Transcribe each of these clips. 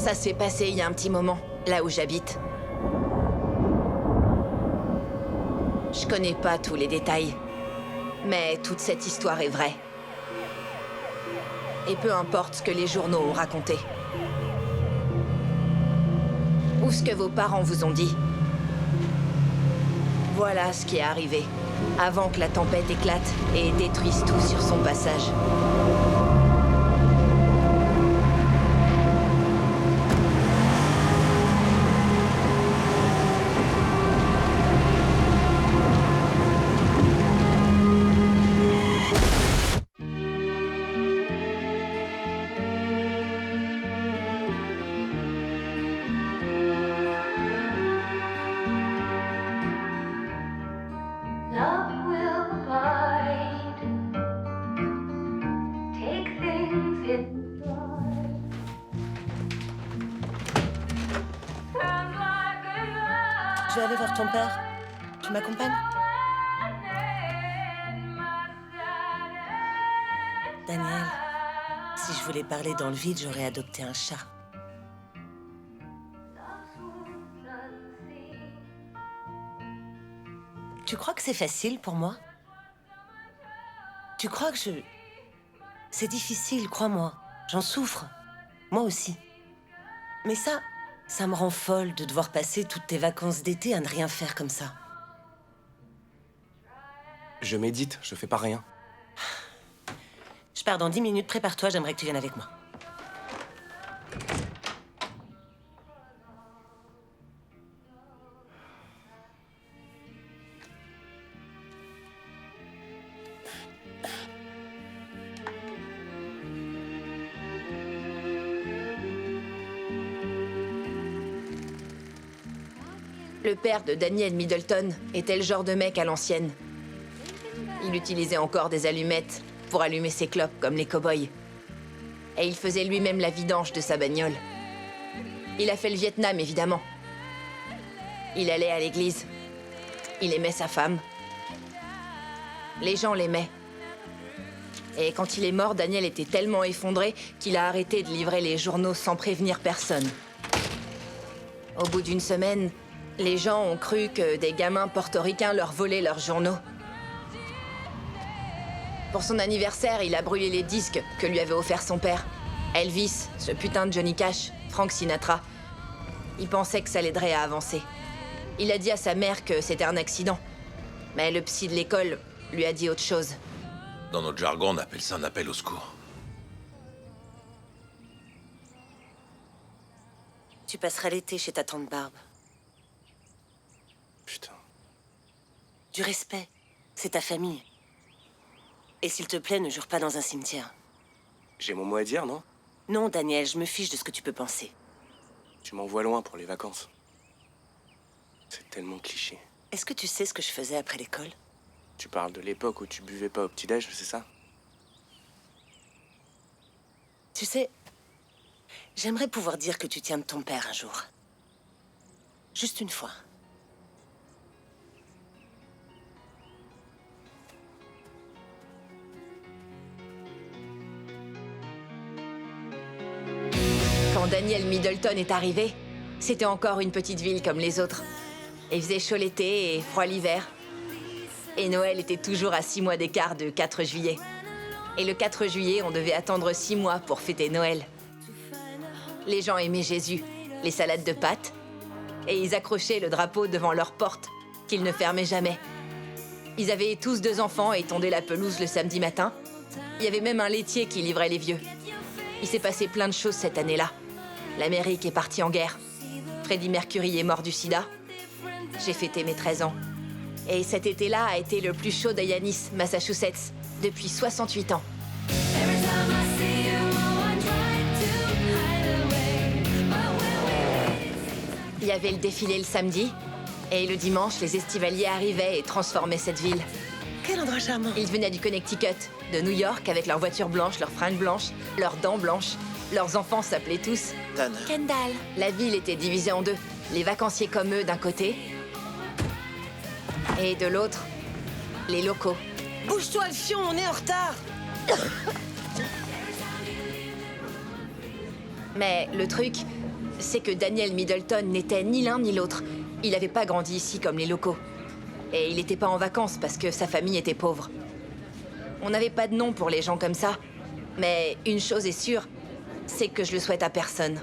Ça s'est passé il y a un petit moment, là où j'habite. Je connais pas tous les détails, mais toute cette histoire est vraie. Et peu importe ce que les journaux ont raconté. Ou ce que vos parents vous ont dit. Voilà ce qui est arrivé, avant que la tempête éclate et détruise tout sur son passage. Je vais aller voir ton père. Tu m'accompagnes? Daniel, si je voulais parler dans le vide, j'aurais adopté un chat. Tu crois que c'est facile pour moi? Tu crois que je... C'est difficile, crois-moi. J'en souffre. Moi aussi. Mais ça me rend folle de devoir passer toutes tes vacances d'été à ne rien faire comme ça. Je médite, je fais pas rien. Je pars dans 10 minutes, prépare-toi, j'aimerais que tu viennes avec moi. Le père de Daniel Middleton était le genre de mec à l'ancienne. Il utilisait encore des allumettes pour allumer ses clopes comme les cow-boys. Et il faisait lui-même la vidange de sa bagnole. Il a fait le Vietnam, évidemment. Il allait à l'église. Il aimait sa femme. Les gens l'aimaient. Et quand il est mort, Daniel était tellement effondré qu'il a arrêté de livrer les journaux sans prévenir personne. Au bout d'une semaine, les gens ont cru que des gamins portoricains leur volaient leurs journaux. Pour son anniversaire, il a brûlé les disques que lui avait offert son père. Elvis, ce putain de Johnny Cash, Frank Sinatra. Il pensait que ça l'aiderait à avancer. Il a dit à sa mère que c'était un accident. Mais le psy de l'école lui a dit autre chose. Dans notre jargon, on appelle ça un appel au secours. Tu passeras l'été chez ta tante Barbe. Putain. Du respect. C'est ta famille. Et s'il te plaît, ne jure pas dans un cimetière. J'ai mon mot à dire, non? Non, Daniel, je me fiche de ce que tu peux penser. Tu m'envoies loin pour les vacances. C'est tellement cliché. Est-ce que tu sais ce que je faisais après l'école? Tu parles de l'époque où tu buvais pas au petit-déj, c'est ça? Tu sais, j'aimerais pouvoir dire que tu tiens de ton père un jour. Juste une fois. Quand Daniel Middleton est arrivé, c'était encore une petite ville comme les autres. Il faisait chaud l'été et froid l'hiver. Et Noël était toujours à 6 mois d'écart de 4 juillet. Et le 4 juillet, on devait attendre 6 mois pour fêter Noël. Les gens aimaient Jésus, les salades de pâtes, et ils accrochaient le drapeau devant leur porte, qu'ils ne fermaient jamais. Ils avaient tous 2 enfants et tondaient la pelouse le samedi matin. Il y avait même un laitier qui livrait les vieux. Il s'est passé plein de choses cette année-là. L'Amérique est partie en guerre. Freddie Mercury est mort du sida. J'ai fêté mes 13 ans. Et cet été-là a été le plus chaud d'Hyannis, Massachusetts, depuis 68 ans. Il y avait le défilé le samedi, et le dimanche, les estivaliers arrivaient et transformaient cette ville. Quel endroit charmant! Ils venaient du Connecticut, de New York, avec leurs voitures blanches, leurs fringues blanches, leurs dents blanches. Leurs enfants s'appelaient tous Tanner. Kendall. La ville était divisée en 2. Les vacanciers comme eux d'un côté, et de l'autre, les locaux. Bouge-toi, le fion, on est en retard! Mais le truc, c'est que Daniel Middleton n'était ni l'un ni l'autre. Il n'avait pas grandi ici comme les locaux. Et il n'était pas en vacances parce que sa famille était pauvre. On n'avait pas de nom pour les gens comme ça. Mais une chose est sûre, c'est que je le souhaite à personne.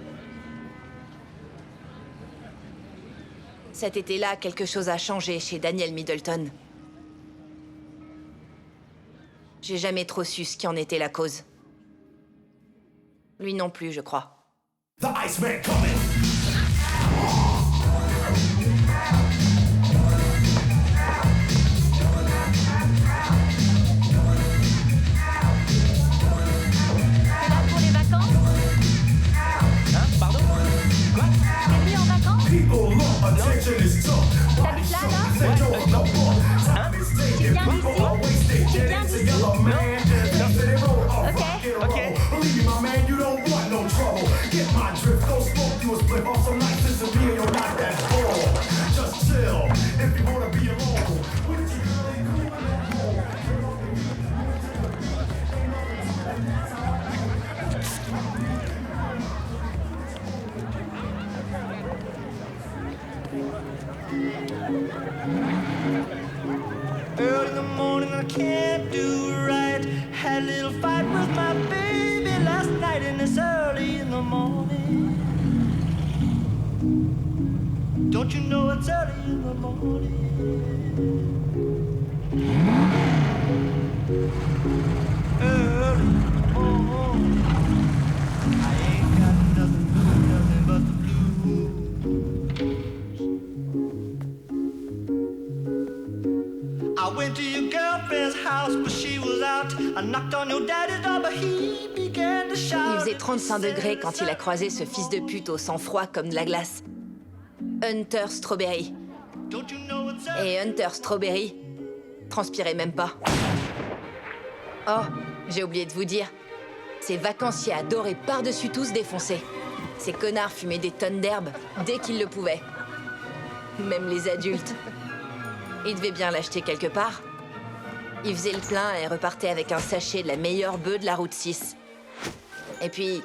Cet été-là, quelque chose a changé chez Daniel Middleton. J'ai jamais trop su ce qui en était la cause. Lui non plus, je crois. The Iceman coming. T'es là pour les vacances? Hein? Pardon? Quoi? T'es venu en vacances? People look, attention is tough. T'habites là, là? Say you're no more. Hein? Tu viens d'ici? Wasted, Tu get viens it d'ici? together, man. Just let it roll. All Ok. rock and Ok. roll. Believe me, my man, you don't want no trouble. Get my drift, don't smoke you a split off some nights. This is me, you're not that bored. Just chill, if you wanna be alone. With your girl, cool at home. Early in the morning, I can't do right. Had a little fight with my baby last night, and it's early in the morning. Don't you know it's early in the morning? Early in the morning. I ain't got nothing but the blues. I went to your girlfriend's house, but she was out. I knocked on your daddy's door, but he began to shout. Il faisait 35 degrés quand il a croisé ce fils de pute au sang froid comme de la glace. Hunter Strawberry. Don't you know it's early? Et Hunter Strawberry transpirait même pas. Oh, j'ai oublié de vous dire. Ces vacanciers adoraient par-dessus tout se défoncer. Ces connards fumaient des tonnes d'herbe dès qu'ils le pouvaient. Même les adultes. Ils devaient bien l'acheter quelque part. Ils faisaient le plein et repartaient avec un sachet de la meilleure bœuf de la route 6. Et puis,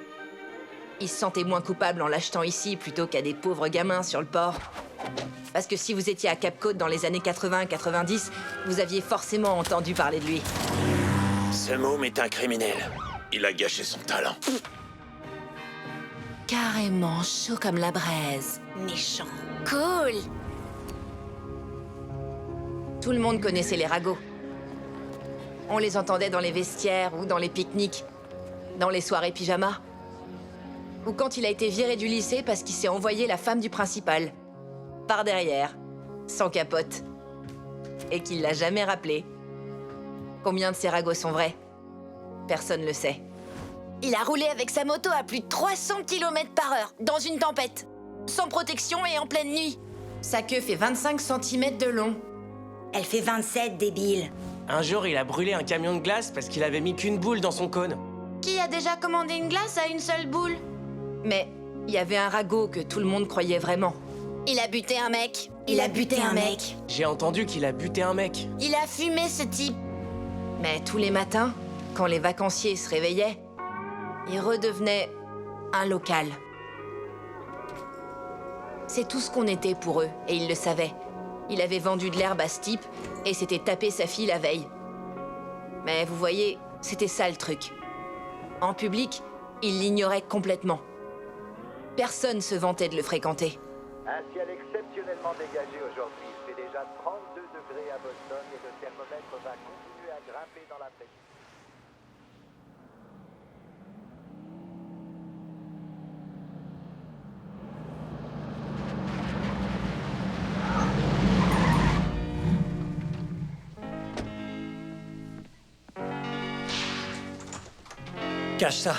ils se sentaient moins coupables en l'achetant ici plutôt qu'à des pauvres gamins sur le port. Parce que si vous étiez à Cap Côte dans les années 80-90, vous aviez forcément entendu parler de lui. Ce môme est un criminel. Il a gâché son talent. Carrément chaud comme la braise. Méchant. Cool. Tout le monde connaissait les ragots. On les entendait dans les vestiaires ou dans les pique-niques, dans les soirées pyjama. Ou quand il a été viré du lycée parce qu'il s'est envoyé la femme du principal. Par derrière, sans capote. Et qu'il l'a jamais rappelé. Combien de ces ragots sont vrais? Personne le sait. Il a roulé avec sa moto à plus de 300 km/h, dans une tempête. Sans protection et en pleine nuit. Sa queue fait 25 cm de long. Elle fait 27, débile. Un jour, il a brûlé un camion de glace parce qu'il avait mis qu'une boule dans son cône. Qui a déjà commandé une glace à une seule boule? Mais il y avait un ragot que tout le monde croyait vraiment. Il a buté un mec. Il a buté un mec. J'ai entendu qu'il a buté un mec. Il a fumé ce type. Mais tous les matins, quand les vacanciers se réveillaient, il redevenait un local. C'est tout ce qu'on était pour eux, et ils le savaient. Il avait vendu de l'herbe à ce type et s'était tapé sa fille la veille. Mais vous voyez, c'était ça le truc. En public, il l'ignorait complètement. Personne se vantait de le fréquenter. Un ciel exceptionnellement dégagé aujourd'hui. Il fait déjà 32 degrés à Boston et le thermomètre va continuer à grimper dans l'après-midi. Cache ça.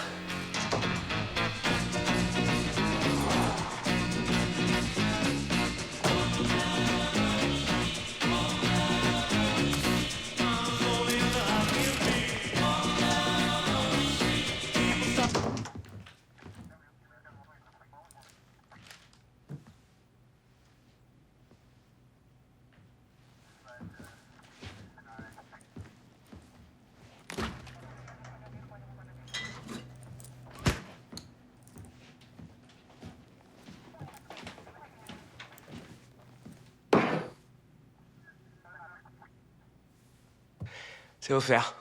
C'est offert.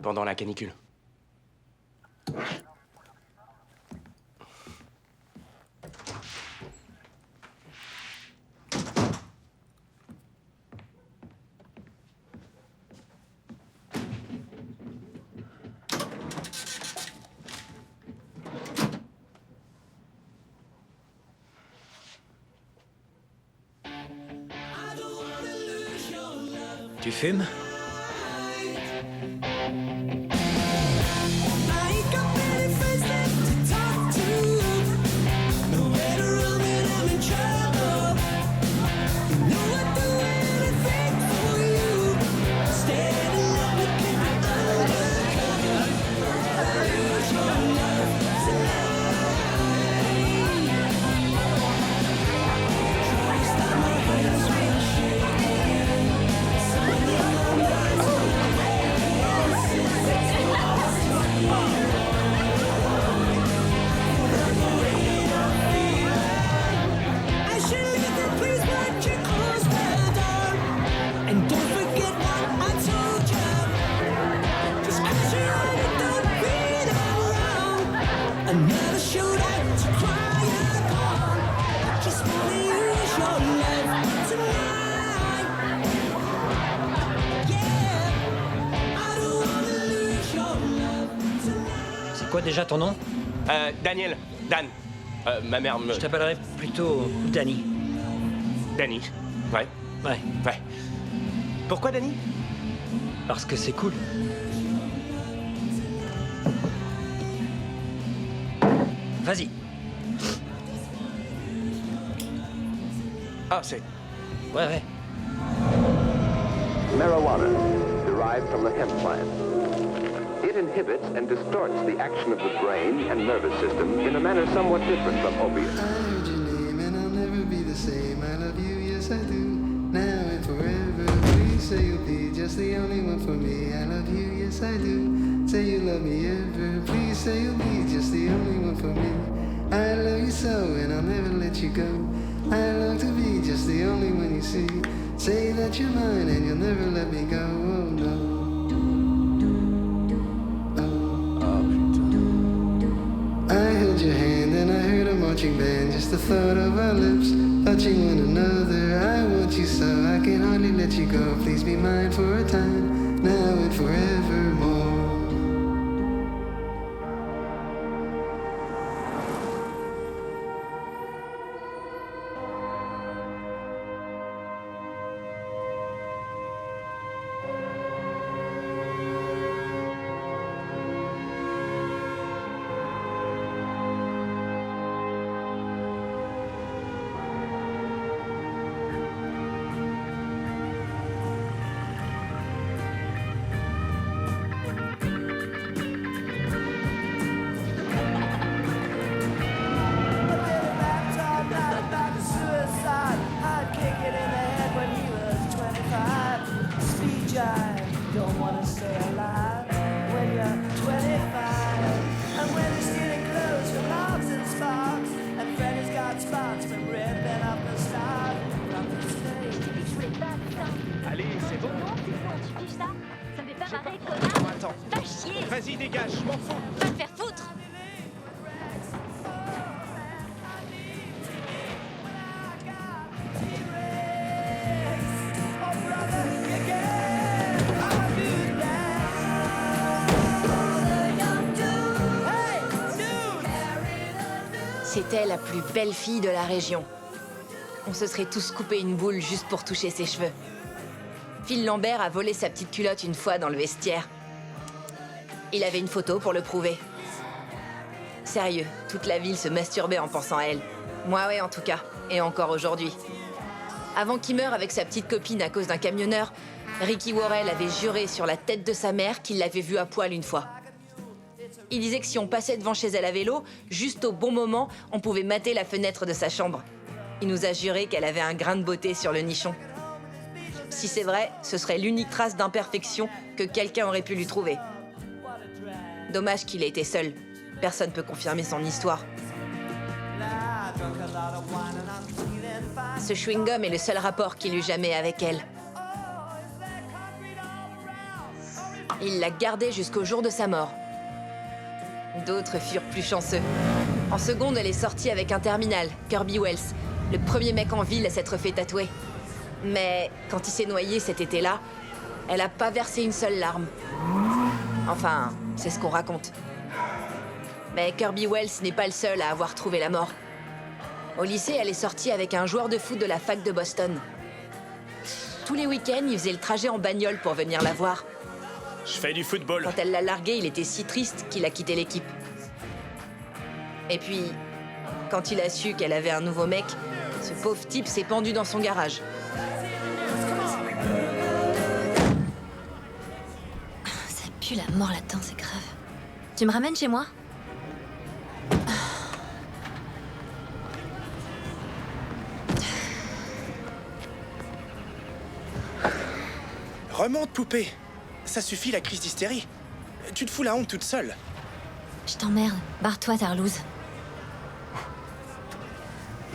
Pendant la canicule. Tu fumes? C'est quoi déjà ton nom? Daniel. Dan. Ma mère me... Je t'appellerai plutôt Danny. Danny. Ouais. Ouais. Ouais. Pourquoi Danny? Parce que c'est cool. Vas-y. Ah, c'est... Ouais. Marijuana, derived from the hemp plant. It inhibits and distorts the action of the brain and nervous system in a manner somewhat different from opiates. I heard your name and I'll never be the same. I love you, yes I do, now and forever. Please say you'll be just the only one for me. I love you, yes I do. Say you love me ever. Please say you'll be just the only one for me. I love you so and I'll never let you go. I long to be just the only one you see. Say that you're mine and you'll never let me go. Oh no. I held your hand and I heard a marching band. Just the thought of our lips touching one another. I want you so I can hardly let you go. Please be mine for a time, now and forevermore. Allez, c'est bon. Tu fiches ça? Ça me fait pas marrer, connard. Attends. Va chier. Vas-y, dégage, je m'en fous. Va te faire foutre. C'était la plus belle fille de la région. On se serait tous coupé une boule juste pour toucher ses cheveux. Phil Lambert a volé sa petite culotte une fois dans le vestiaire. Il avait une photo pour le prouver. Sérieux, toute la ville se masturbait en pensant à elle. Moi, ouais, en tout cas. Et encore aujourd'hui. Avant qu'il meure avec sa petite copine à cause d'un camionneur, Ricky Worrell avait juré sur la tête de sa mère qu'il l'avait vue à poil une fois. Il disait que si on passait devant chez elle à vélo, juste au bon moment, on pouvait mater la fenêtre de sa chambre. Il nous a juré qu'elle avait un grain de beauté sur le nichon. Si c'est vrai, ce serait l'unique trace d'imperfection que quelqu'un aurait pu lui trouver. Dommage qu'il ait été seul. Personne peut confirmer son histoire. Ce chewing-gum est le seul rapport qu'il eut jamais avec elle. Il l'a gardé jusqu'au jour de sa mort. D'autres furent plus chanceux. En seconde, elle est sortie avec un terminal, Kirby Wells, le premier mec en ville à s'être fait tatouer. Mais quand il s'est noyé cet été-là, elle a pas versé une seule larme. Enfin, c'est ce qu'on raconte. Mais Kirby Wells n'est pas le seul à avoir trouvé la mort. Au lycée, elle est sortie avec un joueur de foot de la fac de Boston. Tous les week-ends, il faisait le trajet en bagnole pour venir la voir. Je fais du football. Quand elle l'a largué, il était si triste qu'il a quitté l'équipe. Et puis, quand il a su qu'elle avait un nouveau mec, ce pauvre type s'est pendu dans son garage. Ça pue la mort là-dedans, c'est grave. Tu me ramènes chez moi? Remonte, poupée. Ça suffit, la crise d'hystérie. Tu te fous la honte toute seule. Je t'emmerde. Barre-toi, Tarlouse.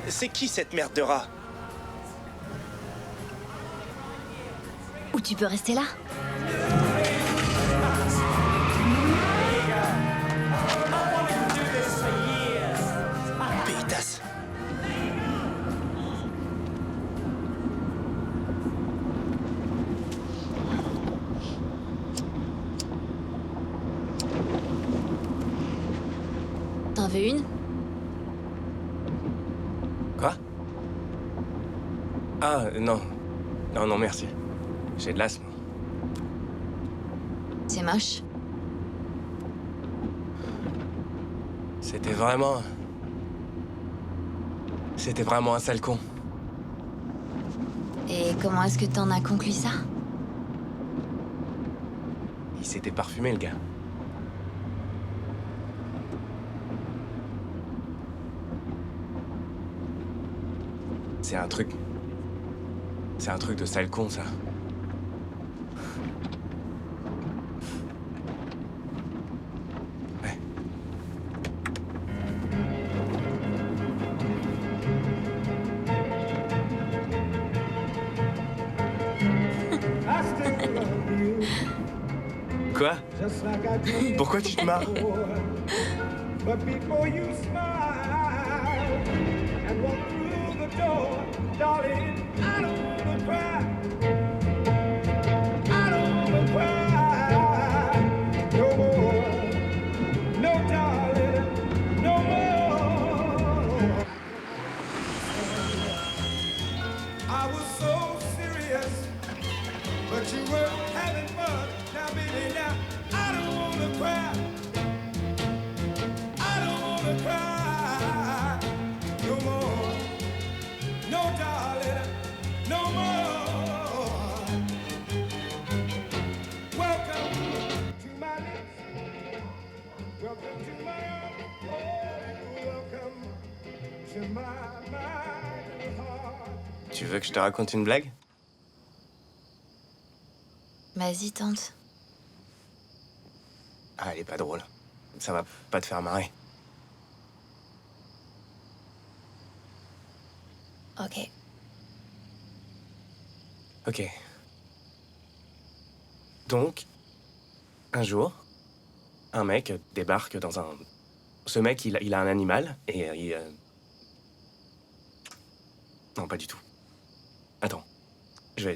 C'est qui cette merde de rat? Ou tu peux rester là. Pétasse. T'en veux une? Quoi? Ah, non. Non, merci. J'ai de l'asthme. C'est moche. C'était vraiment un sale con. Et comment est-ce que t'en as conclu ça? Il s'était parfumé, le gars. C'est un truc de sale con, ça. Ouais. Quoi? Pourquoi tu te marres? But before you smile and walk through the door, darling, I don't wanna cry. I don't wanna cry no more. No, darling, no more. I was so serious, but you were having fun. Now, baby, now I don't wanna cry. Cry no more, no darling, no more. Welcome to my lips, welcome to my arms, oh, welcome to my heart. Tu veux que je te raconte une blague? Vas-y, tente. Ah, elle est pas drôle. Ça va pas te faire marrer. Ok. Ok. Donc, un jour, un mec débarque dans un... Ce mec, il a un animal et Non, pas du tout. Attends. Je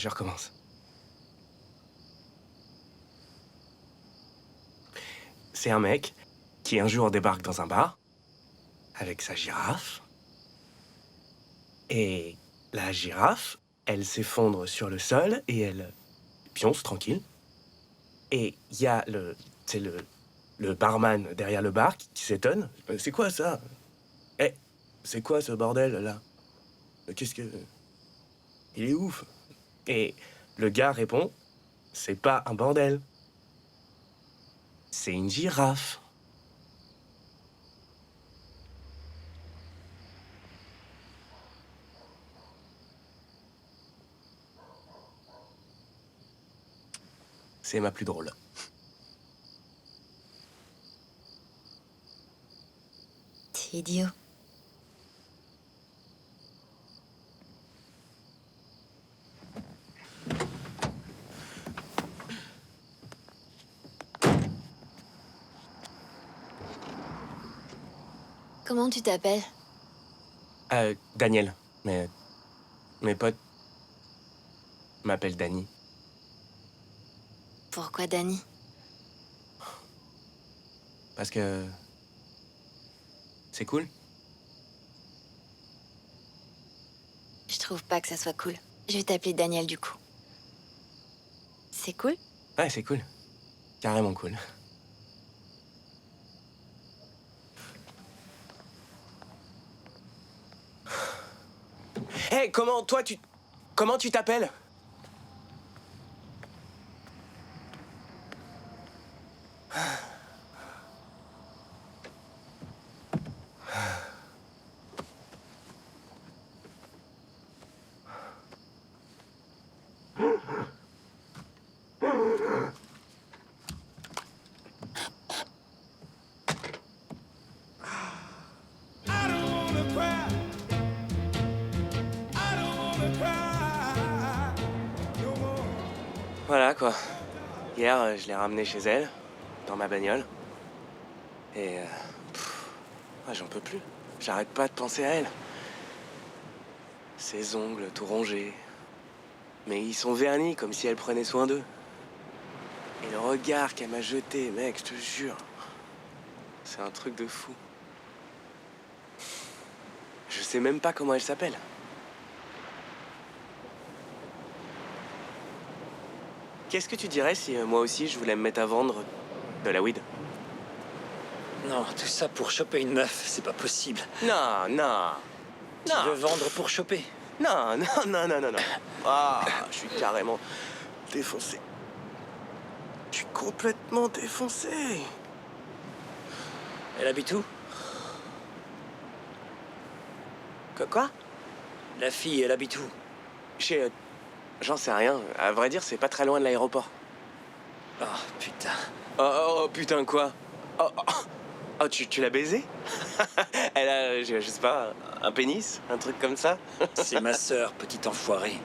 recommence. C'est un mec qui un jour débarque dans un bar avec sa girafe. Et la girafe, elle s'effondre sur le sol et elle pionce tranquille. Et il y a le barman derrière le bar qui s'étonne. C'est quoi ça? Eh, c'est quoi ce bordel là? Qu'est-ce que... Il est ouf. Et le gars répond, c'est pas un bordel. C'est une girafe. C'est ma plus drôle. C'est idiot. Comment tu t'appelles? Daniel. Mais mes potes m'appellent Danny. Pourquoi Danny? Parce que... c'est cool. Je trouve pas que ça soit cool. Je vais t'appeler Daniel du coup. C'est cool? Ouais, c'est cool. Carrément cool. Hé, hey, comment tu t'appelles? Voilà, quoi. Hier, je l'ai ramenée chez elle, dans ma bagnole. Et... j'en peux plus. J'arrête pas de penser à elle. Ses ongles tout rongés. Mais ils sont vernis, comme si elle prenait soin d'eux. Et le regard qu'elle m'a jeté, mec, je te jure. C'est un truc de fou. Je sais même pas comment elle s'appelle. Qu'est-ce que tu dirais si moi aussi je voulais me mettre à vendre de la weed? Non, tout ça pour choper une meuf, c'est pas possible. Non, non. Tu veux vendre pour choper? Non, non, non, non, non, non. Ah, je suis carrément défoncé. Je suis complètement défoncé. Elle habite où? Quoi? La fille, elle habite où? Chez... j'en sais rien. À vrai dire, c'est pas très loin de l'aéroport. Oh, putain. Oh, putain, quoi? Oh, tu l'as baisée? Elle a, je sais pas, un pénis? Un truc comme ça? C'est ma sœur, petit enfoiré.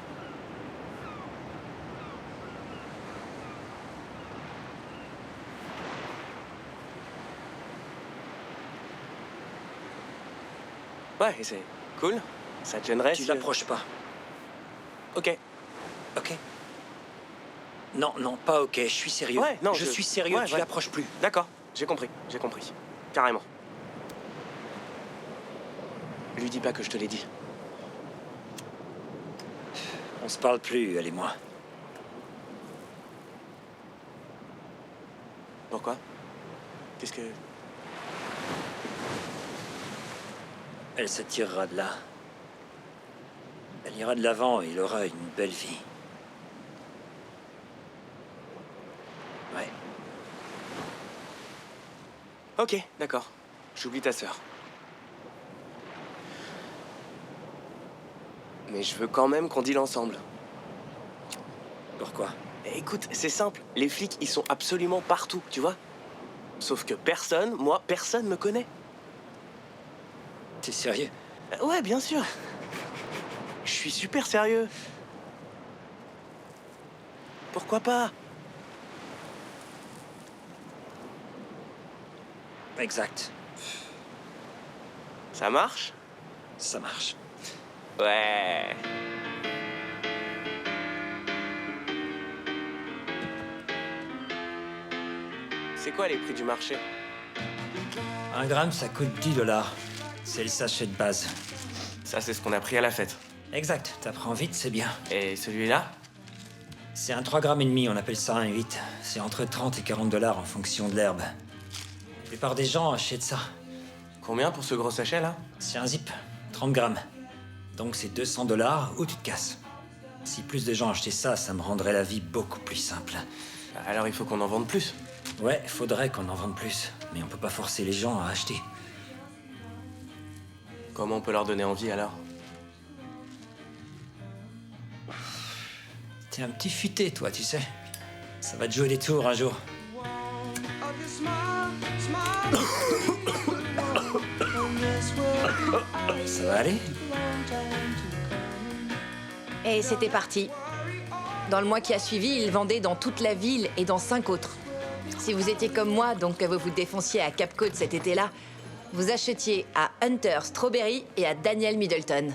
Ouais, c'est cool. Ça te gênerait Tu si... l'approches pas. Ok. Ok. Non, non, pas ok, je suis sérieux. Ouais, non, je suis sérieux, ouais, tu ouais. l'approches plus. D'accord, j'ai compris. Carrément. Lui dis pas que je te l'ai dit. On se parle plus, elle et moi. Pourquoi? Qu'est-ce que... Elle se tirera de là. Elle ira de l'avant et il aura une belle vie. Ouais. Ok, d'accord. J'oublie ta sœur. Mais je veux quand même qu'on deal ensemble. Pourquoi? Écoute, c'est simple. Les flics, ils sont absolument partout, tu vois? Sauf que personne me connaît. T'es sérieux? Ouais, bien sûr. Je suis super sérieux. Pourquoi pas? Exact. Ça marche? Ça marche. Ouais. C'est quoi les prix du marché? 1 gramme, ça coûte $10. C'est le sachet de base. Ça, c'est ce qu'on a pris à la fête. Exact, t'apprends vite, c'est bien. Et celui-là? C'est un 3,5 grammes, on appelle ça un 8. C'est entre 30 et $40 en fonction de l'herbe. La plupart des gens achètent ça. Combien pour ce gros sachet, là? C'est un zip, 30 grammes. Donc c'est $200 ou tu te casses. Si plus de gens achetaient ça, ça me rendrait la vie beaucoup plus simple. Alors il faut qu'on en vende plus. Ouais, faudrait qu'on en vende plus. Mais on peut pas forcer les gens à acheter. Comment on peut leur donner envie, alors? T'es un petit futé, toi, tu sais. Ça va te jouer des tours un jour. Ça va aller? Et c'était parti. Dans le mois qui a suivi, ils vendaient dans toute la ville et dans 5 autres. Si vous étiez comme moi, donc que vous vous défonciez à Cape Cod cet été-là, vous achetiez à Hunter Strawberry et à Daniel Middleton.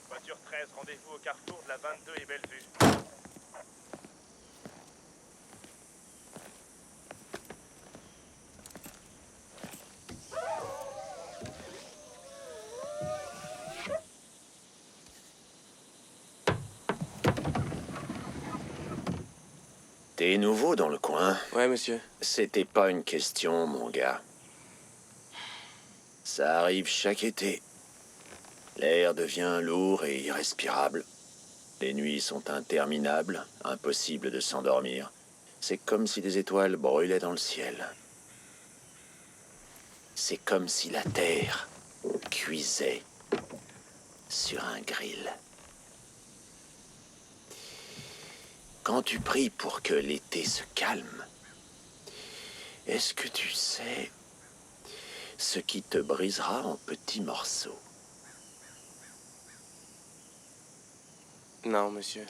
Voiture 13, rendez-vous au carrefour de la 22 et Bellevue. T'es nouveau dans le coin? Ouais, monsieur. C'était pas une question, mon gars. Ça arrive chaque été. L'air devient lourd et irrespirable. Les nuits sont interminables, impossible de s'endormir. C'est comme si des étoiles brûlaient dans le ciel. C'est comme si la terre cuisait sur un grill. Quand tu pries pour que l'été se calme, est-ce que tu sais ce qui te brisera en petits morceaux? Non, monsieur.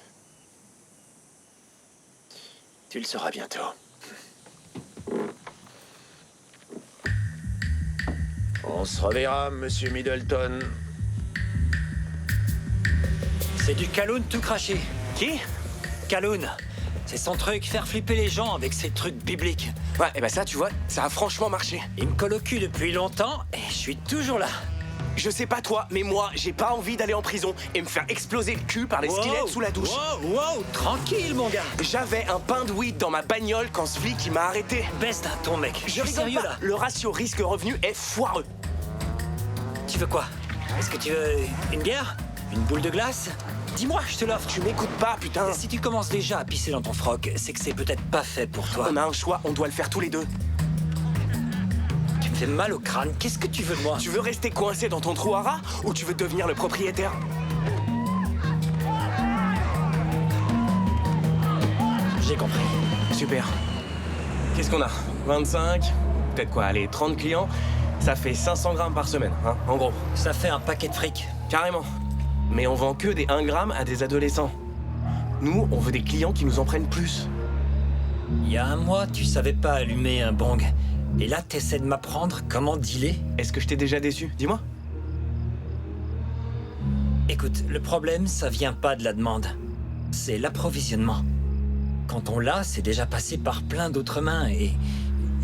Tu le sauras bientôt. On se reverra, monsieur Middleton. C'est du Calhoun tout craché. Qui? Calhoun. C'est son truc, faire flipper les gens avec ses trucs bibliques. Ouais, et ben ça, tu vois, ça a franchement marché. Il me colle au cul depuis longtemps et je suis toujours là. Je sais pas toi, mais moi, j'ai pas envie d'aller en prison et me faire exploser le cul par les squelettes sous la douche. Wow, tranquille, mon gars. J'avais un pain de weed dans ma bagnole quand ce flic il m'a arrêté. Baisse d'un ton, mec. Je rigole sérieux, pas. là. Le ratio risque-revenu est foireux. Tu veux quoi? Est-ce que tu veux une bière? Une boule de glace? Dis-moi, je te l'offre. Tu m'écoutes pas, putain. Si tu commences déjà à pisser dans ton froc, c'est que c'est peut-être pas fait pour toi. On a un choix, on doit le faire tous les deux. Tu me fais mal au crâne, qu'est-ce que tu veux de moi? Tu veux rester coincé dans ton trou à rats ou tu veux devenir le propriétaire? J'ai compris. Super. Qu'est-ce qu'on a? 25? Peut-être quoi, allez, 30 clients? Ça fait 500 grammes par semaine, hein, en gros. Ça fait un paquet de fric. Carrément. Mais on vend que des 1 gramme à des adolescents. Nous, on veut des clients qui nous en prennent plus. Il y a un mois, tu savais pas allumer un bong. Et là, t'essaies de m'apprendre comment dealer? Est-ce que je t'ai déjà déçu? Dis-moi. Écoute, le problème, ça vient pas de la demande. C'est l'approvisionnement. Quand on l'a, c'est déjà passé par plein d'autres mains et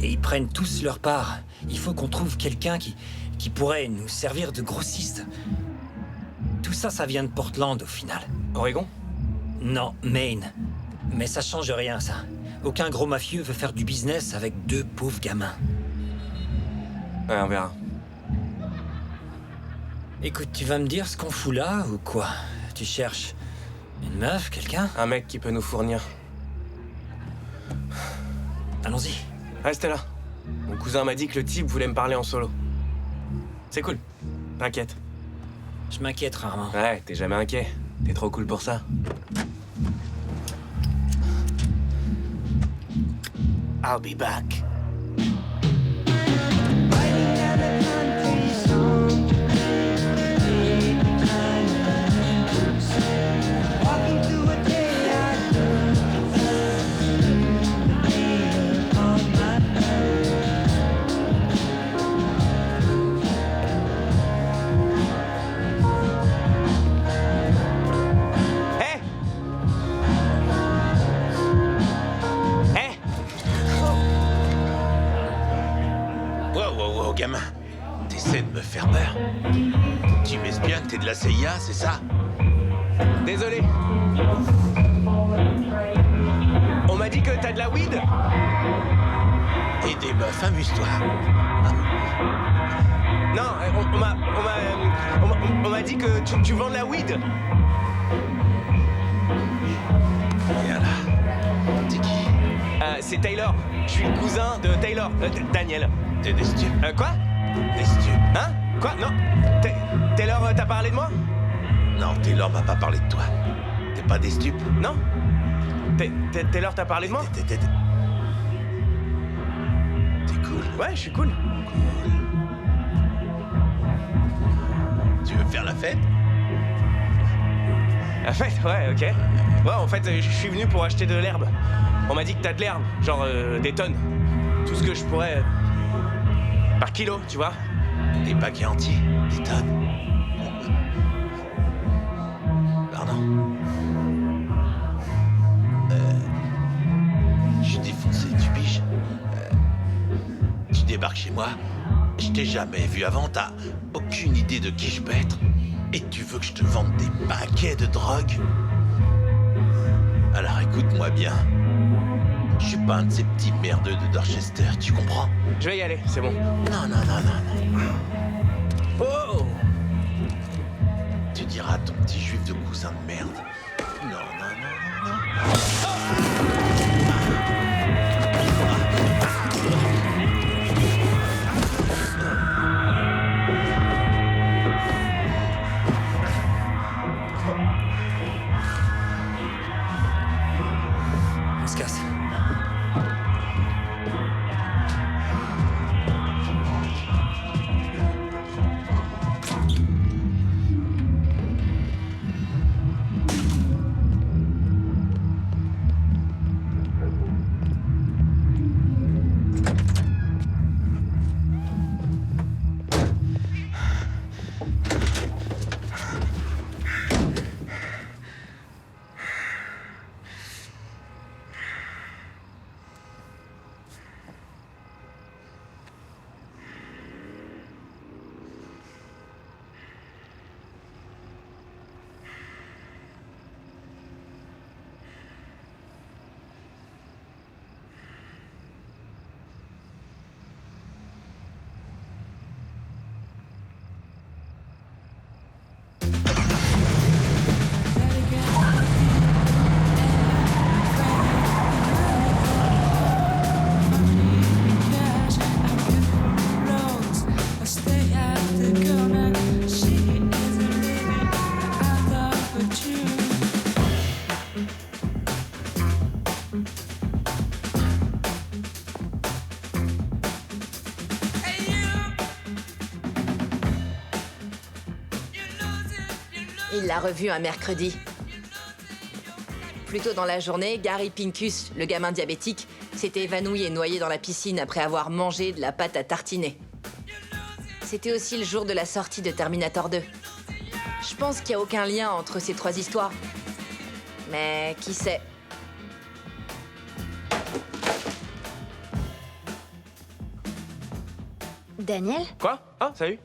ils prennent tous leur part. Il faut qu'on trouve quelqu'un qui pourrait nous servir de grossiste. Tout ça, ça vient de Portland, au final. Oregon? Non, Maine. Mais ça change rien, ça. Aucun gros mafieux veut faire du business avec 2 pauvres gamins. Ouais, on verra. Écoute, tu vas me dire ce qu'on fout là, ou quoi? Tu cherches une meuf, quelqu'un? Un mec qui peut nous fournir. Allons-y. Reste là. Mon cousin m'a dit que le type voulait me parler en solo. C'est cool. T'inquiète. Je m'inquiète rarement. Ouais, t'es jamais inquiet. T'es trop cool pour ça. I'll be back. Wow, gamin. T'essaies de me faire peur. Tu m'espionnes, t'es de la CIA, c'est ça? Désolé. On m'a dit que t'as de la weed? ramener des meufs, amuse-toi. Non, on m'a dit que tu vends de la weed. Viens là. T'es qui? C'est Taylor. Je suis le cousin de Taylor. Daniel. T'es des stupes. Quoi? Des stupes. Hein? Quoi? Non. Taylor, t'as parlé de moi? Non, Taylor m'a pas parlé de toi. T'es pas des stupes? Non. Taylor, t'as parlé de moi? T'es cool. Ouais, je suis cool. Tu veux faire la fête? La fête, ouais, ok. Ouais, en fait, je suis venu pour acheter de l'herbe. On m'a dit que t'as de l'herbe, genre des tonnes. Tout ce que je pourrais... par kilo, tu vois. Des paquets entiers, des tonnes. Pardon. Je suis défoncé, tu piges. Tu débarques chez moi, je t'ai jamais vu avant, t'as aucune idée de qui je peux être. Et tu veux que je te vende des paquets de drogue? Alors écoute-moi bien. Je suis pas un de ces petits merdeux de Dorchester, tu comprends? Je vais y aller, c'est bon. Non. Oh! Tu diras à ton petit juif de cousin de merde. Non. On se casse. Il l'a revu un mercredi. Plus tôt dans la journée, Gary Pincus, le gamin diabétique, s'était évanoui et noyé dans la piscine après avoir mangé de la pâte à tartiner. C'était aussi le jour de la sortie de Terminator 2. Je pense qu'il n'y a aucun lien entre ces trois histoires. Mais qui sait? Daniel? Quoi? Ah, salut.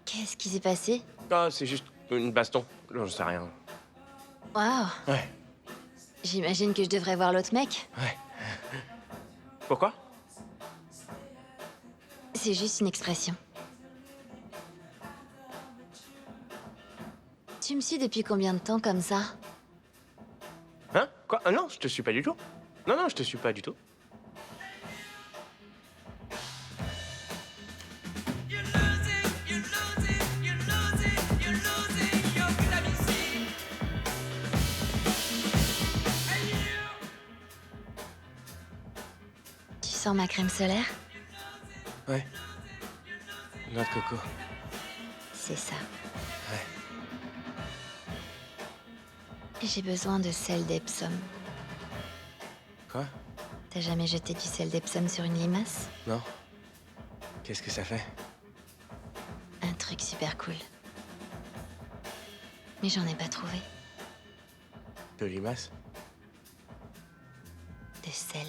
Qu'est-ce qui s'est passé? Ah, c'est juste une baston. Je sais rien. Waouh! Ouais. J'imagine que je devrais voir l'autre mec. Ouais. Pourquoi? C'est juste une expression. Tu me suis depuis combien de temps comme ça? Hein? Quoi? Ah non, je te suis pas du tout. Non, je te suis pas du tout. Tu sens ma crème solaire? Ouais. Noix de coco. C'est ça. Ouais. J'ai besoin de sel d'Epsom. Quoi? T'as jamais jeté du sel d'Epsom sur une limace? Non. Qu'est-ce que ça fait? Un truc super cool. Mais j'en ai pas trouvé. De limace? De sel.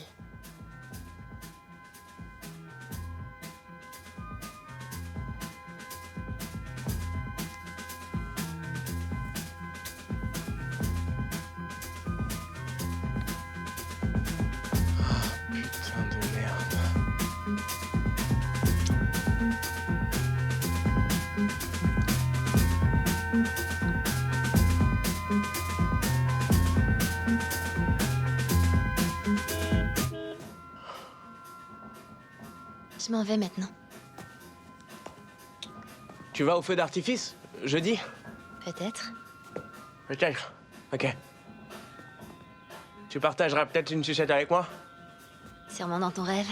Je m'en vais maintenant. Tu vas au feu d'artifice, jeudi? Peut-être. Peut-être. Ok. Tu partageras peut-être une sucette avec moi? Sûrement dans ton rêve.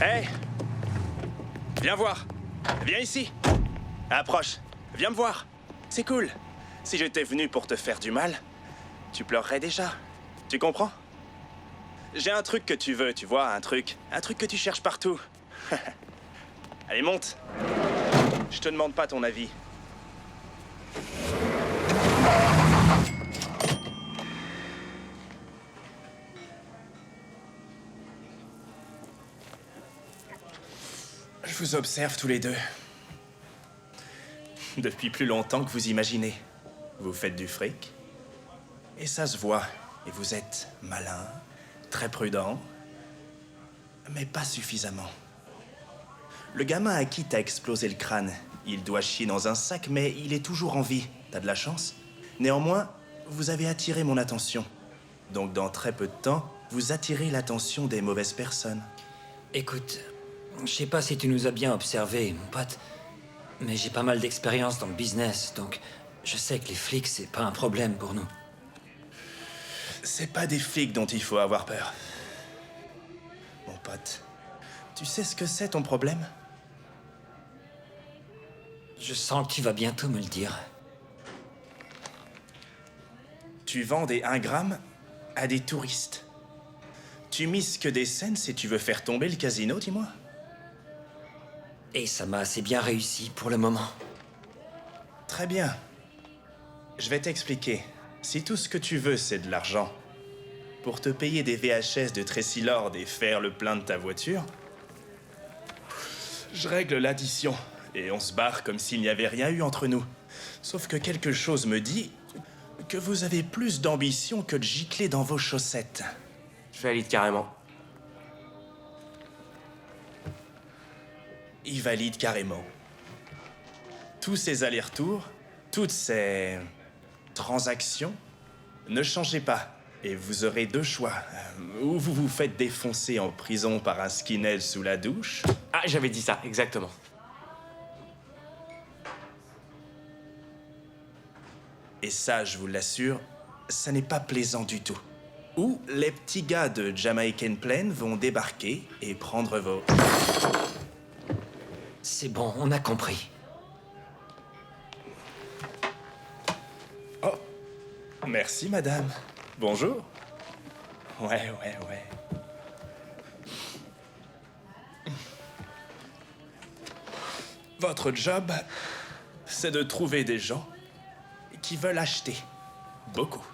Hey! Viens voir. Viens ici. Approche. Viens me voir. C'est cool. Si j'étais venu pour te faire du mal, tu pleurerais déjà. Tu comprends? J'ai un truc que tu veux, tu vois, un truc que tu cherches partout. Allez, monte. Je te demande pas ton avis. Je vous observe tous les deux. Depuis plus longtemps que vous imaginez. Vous faites du fric. Et ça se voit. Et vous êtes malin, très prudent. Mais pas suffisamment. Le gamin à qui t'as explosé le crâne, il doit chier dans un sac, mais il est toujours en vie. T'as de la chance. Néanmoins, vous avez attiré mon attention. Donc dans très peu de temps, vous attirez l'attention des mauvaises personnes. Écoute, je sais pas si tu nous as bien observés, mon pote, mais j'ai pas mal d'expérience dans le business, donc je sais que les flics, c'est pas un problème pour nous. C'est pas des flics dont il faut avoir peur. Mon pote, tu sais ce que c'est ton problème? Je sens que tu vas bientôt me le dire. Tu vends des 1 gramme à des touristes. Tu mises que des scènes si tu veux faire tomber le casino, dis-moi? Et ça m'a assez bien réussi pour le moment. Très bien. Je vais t'expliquer. Si tout ce que tu veux, c'est de l'argent, pour te payer des VHS de Tracy Lord et faire le plein de ta voiture, je règle l'addition et on se barre comme s'il n'y avait rien eu entre nous. Sauf que quelque chose me dit que vous avez plus d'ambition que de gicler dans vos chaussettes. Je valide carrément. Il valide carrément. Tous ces allers-retours, toutes ces transactions, ne changez pas. Et vous aurez 2 choix. Ou vous vous faites défoncer en prison par un skinhead sous la douche. Ah, j'avais dit ça, exactement. Et ça, je vous l'assure, ça n'est pas plaisant du tout. Ou les petits gars de Jamaican Plain vont débarquer et prendre vos... C'est bon, on a compris. Oh, merci madame. Bonjour. Ouais. Votre job, c'est de trouver des gens qui veulent acheter. Beaucoup.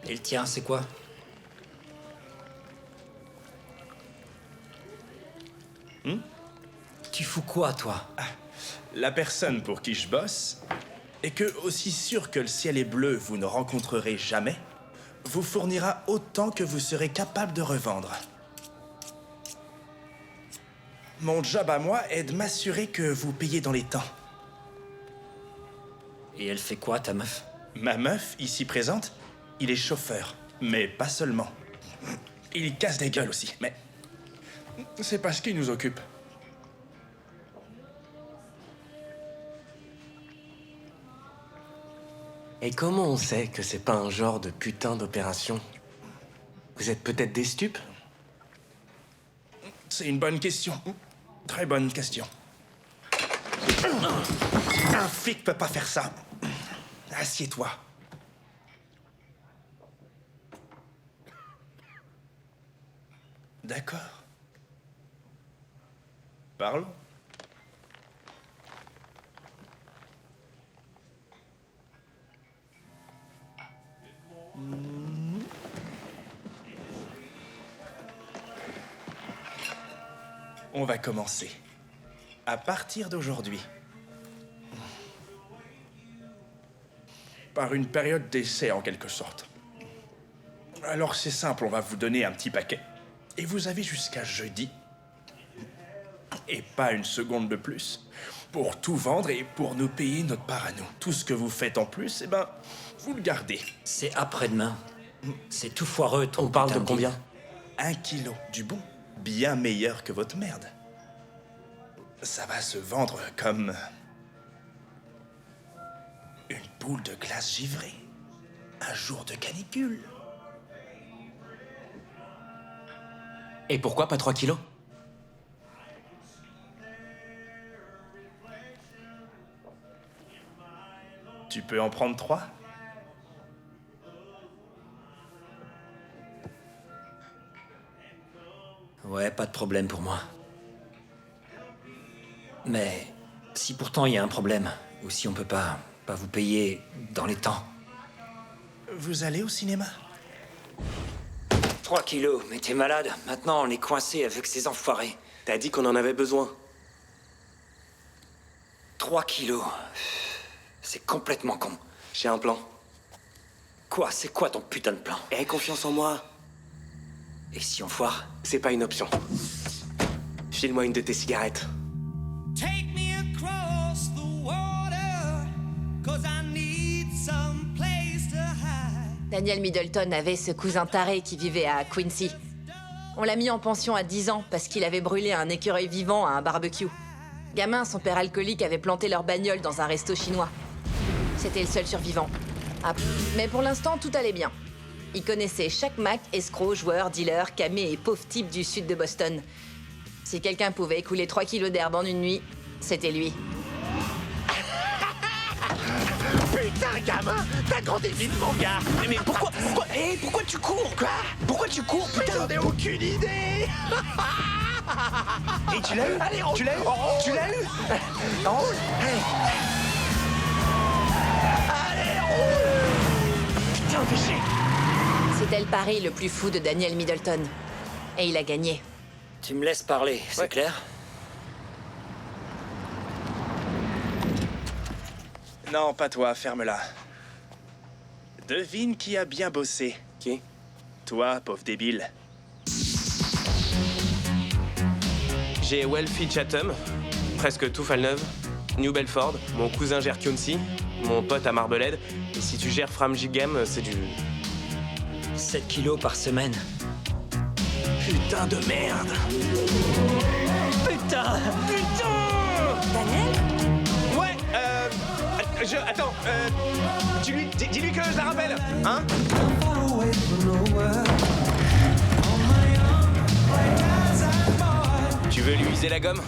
Et le tien, c'est quoi? Tu fous quoi, toi? La personne pour qui je bosse est que, aussi sûr que le ciel est bleu, vous ne rencontrerez jamais, vous fournira autant que vous serez capable de revendre. Mon job à moi est de m'assurer que vous payez dans les temps. Et elle fait quoi, ta meuf? Ma meuf, ici présente, il est chauffeur. Mais pas seulement. Il casse des gueules aussi, mais... c'est pas ce qui nous occupe. Et comment on sait que c'est pas un genre de putain d'opération? Vous êtes peut-être des stupes? C'est une bonne question. Très bonne question. Un flic peut pas faire ça. Assieds-toi. D'accord. Parlons. On va commencer. À partir d'aujourd'hui. Par une période d'essai, en quelque sorte. Alors c'est simple, on va vous donner un petit paquet. Et vous avez jusqu'à jeudi, et pas une seconde de plus, pour tout vendre et pour nous payer notre part à nous. Tout ce que vous faites en plus, eh ben, vous le gardez. C'est après-demain. C'est tout foireux, ton On parle de putain combien? deal. 1 kilo du bon, bien meilleur que votre merde. Ça va se vendre comme une boule de glace givrée. Un jour de canicule. Et pourquoi pas 3 kilos? Tu peux en prendre 3? Ouais, pas de problème pour moi. Mais si pourtant il y a un problème, ou si on peut pas vous payer dans les temps. Vous allez au cinéma? 3 kilos, mais t'es malade. Maintenant, on est coincé avec ces enfoirés. T'as dit qu'on en avait besoin. 3 kilos. C'est complètement con. J'ai un plan. Quoi? C'est quoi ton putain de plan? Aie confiance en moi. Et si on foire? C'est pas une option. File-moi une de tes cigarettes. Take me across the water, 'cause I need some place to hide. Daniel Middleton avait ce cousin taré qui vivait à Quincy. On l'a mis en pension à 10 ans parce qu'il avait brûlé un écureuil vivant à un barbecue. Gamin, son père alcoolique avait planté leur bagnole dans un resto chinois. C'était le seul survivant. Ah, mais pour l'instant, tout allait bien. Il connaissait chaque Mac, escroc, joueur, dealer, camé et pauvre type du sud de Boston. Si quelqu'un pouvait écouler 3 kilos d'herbe en une nuit, c'était lui. Putain, gamin, t'as grandi vite, mon gars. Mais pourquoi tu cours? Quoi? Pourquoi tu cours, putain? J'en ai aucune idée. Et tu l'as eu? Allez, Tu l'as eu? Tu l'as eu? Roule. Allez, roule. Putain, fais chier. C'était le pari le plus fou de Daniel Middleton. Et il a gagné. Tu me laisses parler, c'est clair? Non, pas toi, ferme-la. Devine qui a bien bossé. Qui? Toi, pauvre débile. J'ai Welfie Chatham, presque tout Falneuve, New Belford, mon cousin gère Quincy, mon pote à Marblehead, et si tu gères Framjigam, c'est du... 7 kilos par semaine. Putain de merde. Putain! Daniel? Ouais, attends, dis-lui que je la rappelle, hein? Tu veux lui user la gomme?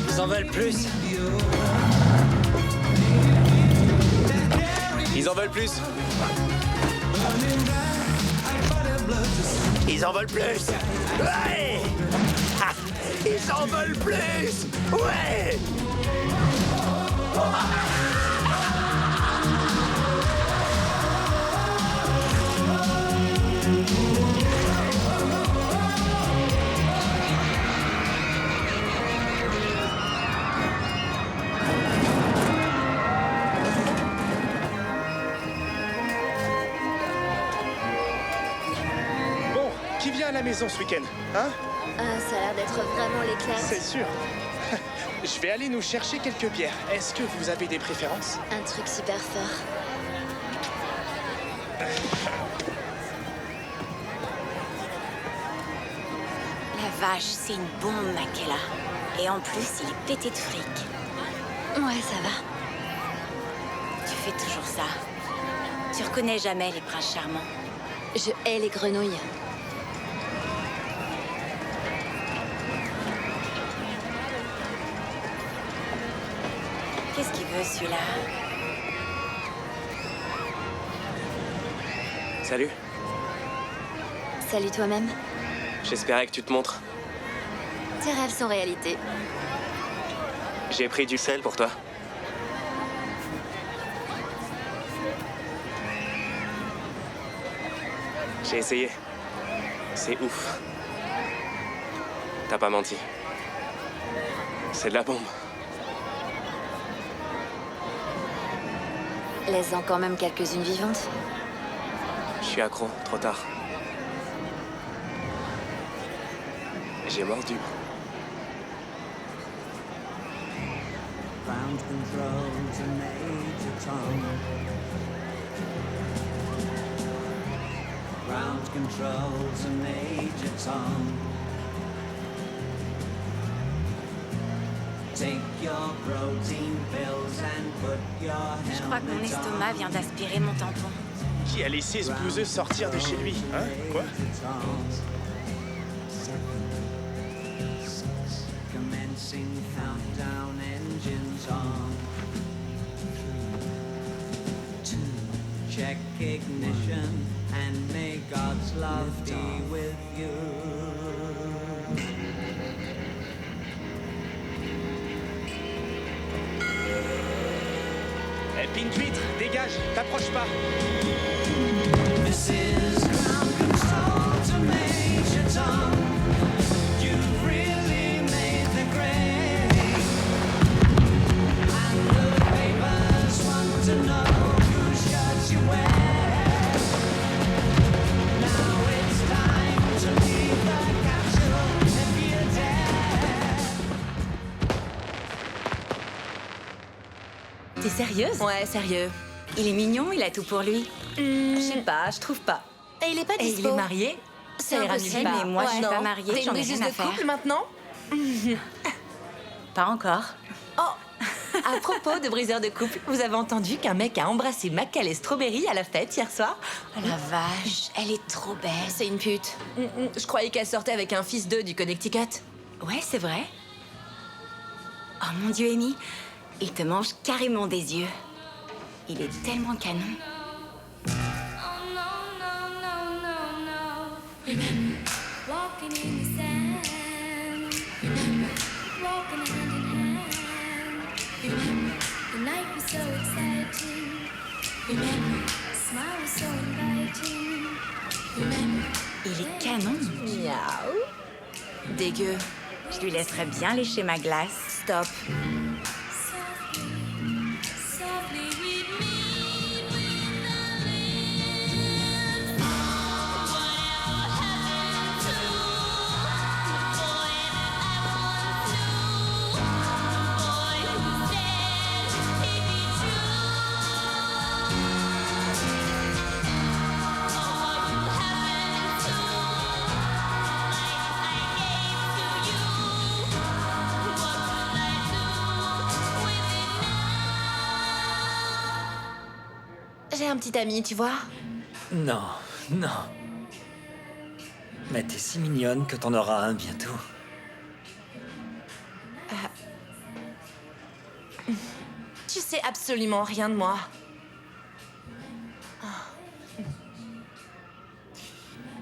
Ils en veulent plus. Ils en veulent plus. Ils en veulent plus. Ouais. Ah, ils en veulent plus. Ouais. Bon, qui vient à la maison ce week-end, hein? Ah, ça a l'air d'être vraiment l'éclat. C'est sûr. Je vais aller nous chercher quelques bières. Est-ce que vous avez des préférences? Un truc super fort. La vache, c'est une bombe, Makela. Et en plus, il est pété de fric. Ouais, ça va. Tu fais toujours ça. Tu reconnais jamais les princes charmants. Je hais les grenouilles. Qu'est-ce qu'il veut, celui-là? Salut, Salut toi-même. j'espérais que tu te montres. Tes rêves sont réalité. J'ai pris du sel pour toi. J'ai essayé. C'est ouf. T'as pas menti. C'est de la bombe. Laisse-en quand même quelques-unes vivantes. Je suis accro, trop tard. J'ai mordu. Ground controls and Major Tom. Ground controls and Major Tom. Take your protein pills and put your Je crois que mon estomac vient d'aspirer mon tampon. Qui a laissé ce bouseux sortir de chez lui, hein? Quoi? Commencing countdown, engines on. 3, 2, check ignition, and may God's love be with you. Eh, Pink-Huître, dégage, t'approches pas. This is ground control to Major Tom. You've really made the grade. And the papers want to know whose shirts you wear. Now it's time to leave the capsule if you dare. T'es sérieuse? Ouais, sérieux. Il est mignon, il a tout pour lui. Je sais pas, je trouve pas. Et il est pas Et dispo. il est marié? C'est Ça ira impossible, nulle part. mais moi, je suis non. pas mariée, T'es une j'en ai briseuse rien à de faire. couple maintenant? Pas encore. Oh! À propos de briseur de couple, vous avez entendu qu'un mec a embrassé Macaulay Strawberry à la fête hier soir? Oh la vache, elle est trop belle. C'est une pute. Je croyais qu'elle sortait avec un fils d'eux du Connecticut. Ouais, c'est vrai. Oh mon Dieu, Amy, il te mange carrément des yeux. Il est tellement canon. Walking in the sand. Remember, walking hand in hand. Remember, the night was so exciting. Remember, smile was so inviting. Remember, Il est canon. Miaou. Dégueu. Je lui laisserais bien lécher ma glace. Stop. softly we meet J'ai un petit ami, tu vois? Non, non. Mais t'es si mignonne que t'en auras un bientôt. Tu sais absolument rien de moi.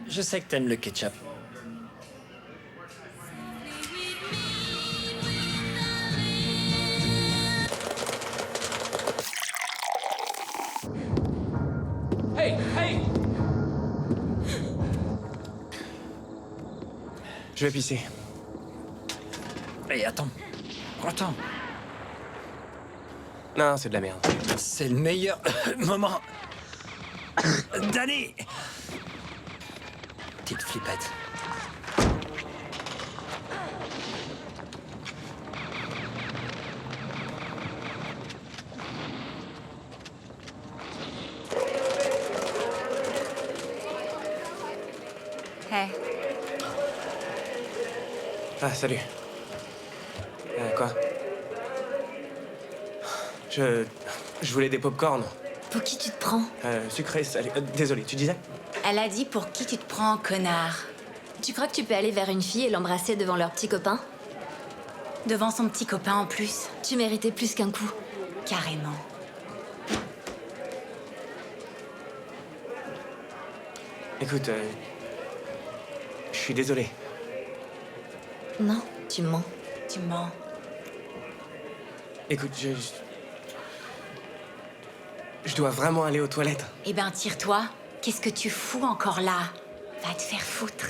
Je sais que t'aimes le ketchup. Hey, hey! Je vais pisser. Hey, attends. Attends. Non, c'est de la merde. C'est le meilleur moment d'année. Petite flippette. Hey. Ah, salut. Quoi? Je voulais des pop-corn. Pour qui tu te prends? Sucré, salé. Désolé, tu disais? Elle a dit pour qui tu te prends, connard. Tu crois que tu peux aller vers une fille et l'embrasser devant leur petit copain? Devant son petit copain en plus. Tu méritais plus qu'un coup. Carrément. Écoute, je suis désolé. Non, tu mens. Tu mens. Écoute, je dois vraiment aller aux toilettes. Eh ben, tire-toi. Qu'est-ce que tu fous encore là? Va te faire foutre.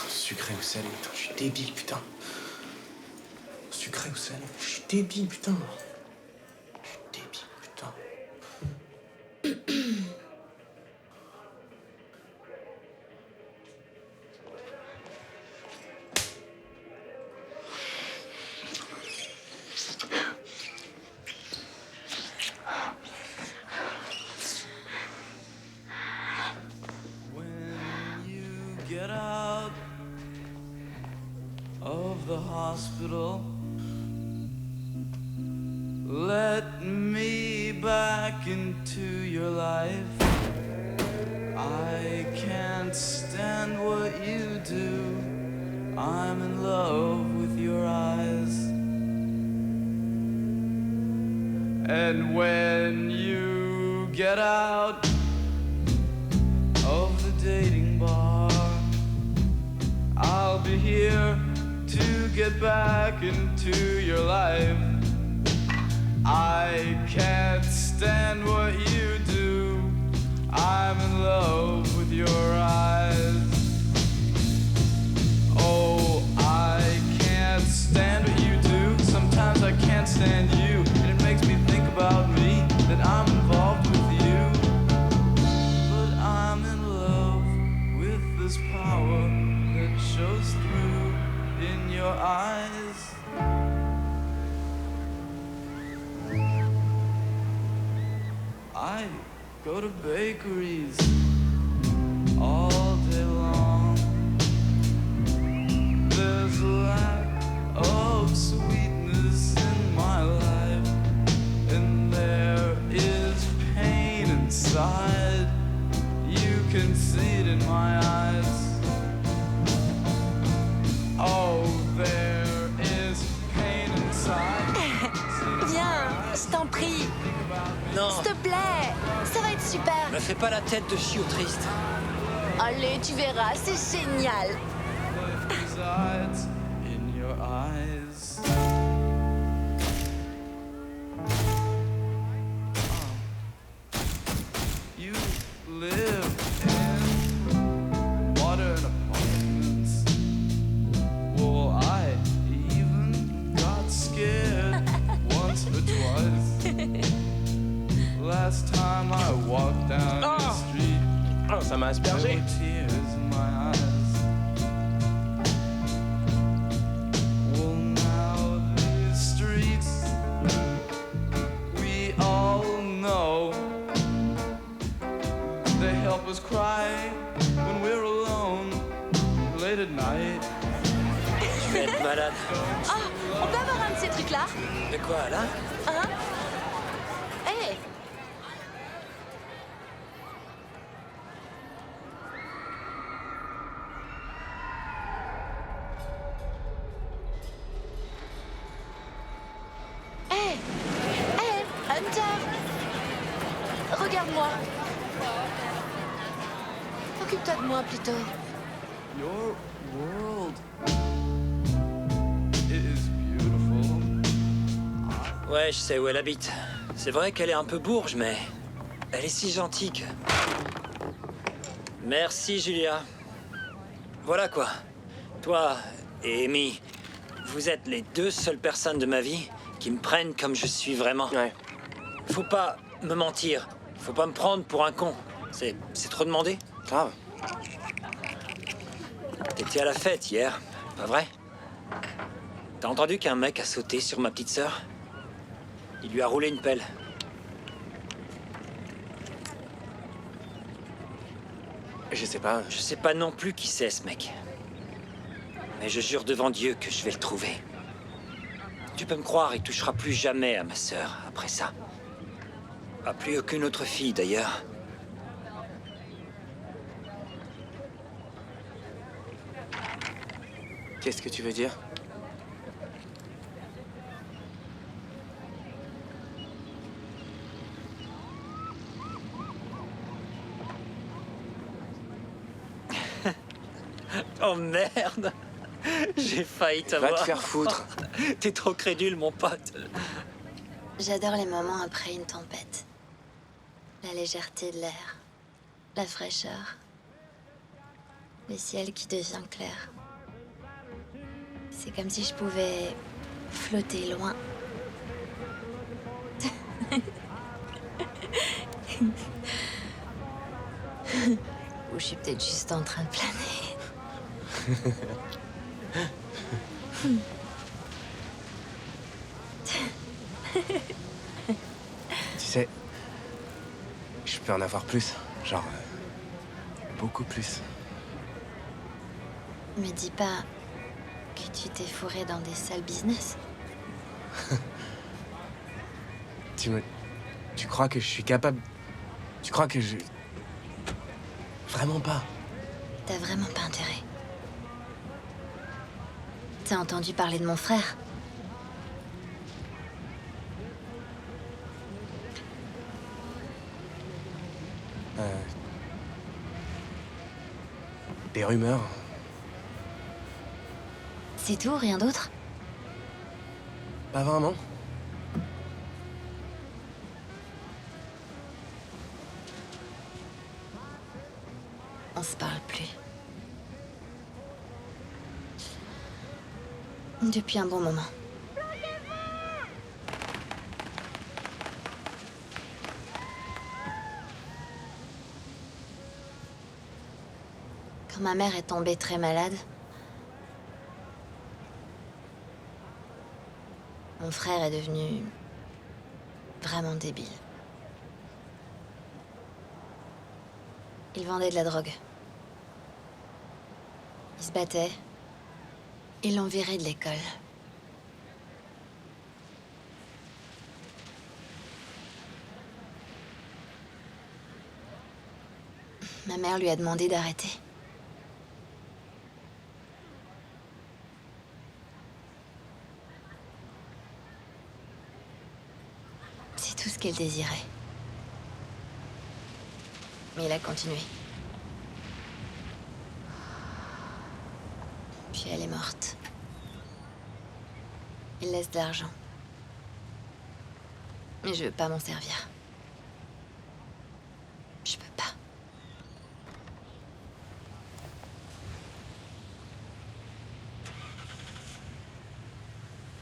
Sucré ou salé? Putain, je suis débile, putain. Sucré ou salé? Je suis débile, putain. Je suis débile, putain. Get out of the hospital. Let me back into your life. I can't stand what you do. I'm in love with your eyes. And when you get out of the dating bar, I'll be here to get back into your life. I can't stand what you do. I'm in love with your eyes. Oh, I can't stand what you do. Sometimes I can't stand you, and it makes me think about me, that I'm involved with you. But I'm in love with this power that shows through in your eyes. I go to bakeries all day long. There's a lack of sweetness in my life, and there is pain inside. You can see it in my eyes. Oh, there is pain inside. Viens, je t'en prie. Non. S'il te plaît, ça va être super. Me fais pas la tête de chiot triste. Allez, tu verras, c'est génial. Resides in your eyes. You live in modern apartments. Well, I even got scared once or twice. Last time I walked down the street, Oh, ça m'a there aspergé. were tears in my eyes. Well, now these streets, we all know, they help us cry when we're alone late at night. Je vais être malade. Ah, on peut avoir un de ces trucs-là? De quoi, là? Hein? Hé! Hé! Hé! Hunter! Regarde-moi! Occupe-toi de moi plutôt. Your world is beautiful. Ouais, je sais où elle habite. C'est vrai qu'elle est un peu bourge, mais elle est si gentille que... Merci, Julia. Voilà quoi. Toi et Amy, vous êtes les deux seules personnes de ma vie qui me prennent comme je suis vraiment. Ouais. Faut pas me mentir. Faut pas me prendre pour un con. C'est trop demandé. Grave. T'étais à la fête hier, pas vrai? T'as entendu qu'un mec a sauté sur ma petite sœur? Il lui a roulé une pelle. Je sais pas. Je sais pas non plus qui c'est, ce mec. Mais je jure devant Dieu que je vais le trouver. Tu peux me croire, il touchera plus jamais à ma sœur après ça. À plus aucune autre fille, d'ailleurs. Qu'est-ce que tu veux dire? Oh merde! J'ai failli Va t'avoir. te faire foutre. T'es trop crédule, mon pote. J'adore les moments après une tempête. La légèreté de l'air, la fraîcheur, le ciel qui devient clair. C'est comme si je pouvais flotter loin. Ou je suis peut-être juste en train de planer. Tu sais, je peux en avoir plus. Genre, beaucoup plus. Me dis pas que tu t'es fourré dans des sales business. Tu crois que je suis capable... Tu crois que je... Vraiment pas. T'as vraiment pas intérêt. T'as entendu parler de mon frère? Des rumeurs. C'est tout, rien d'autre? Pas vraiment. On se parle plus. Depuis un bon moment. Quand ma mère est tombée très malade, mon frère est devenu vraiment débile. Il vendait de la drogue. Il se battait. Ils l'ont viré de l'école. Ma mère lui a demandé d'arrêter. C'est tout ce qu'elle désirait. Mais il a continué. Puis elle est morte. Il laisse de l'argent. Mais je veux pas m'en servir. Je peux pas.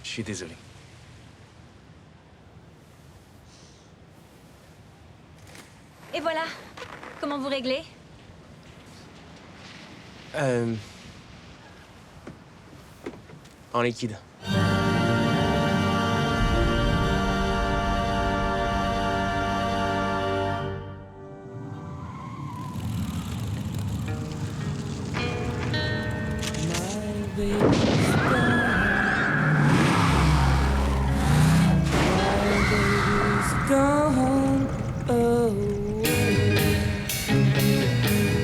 Je suis désolé. Et voilà. Comment vous réglez? En liquide.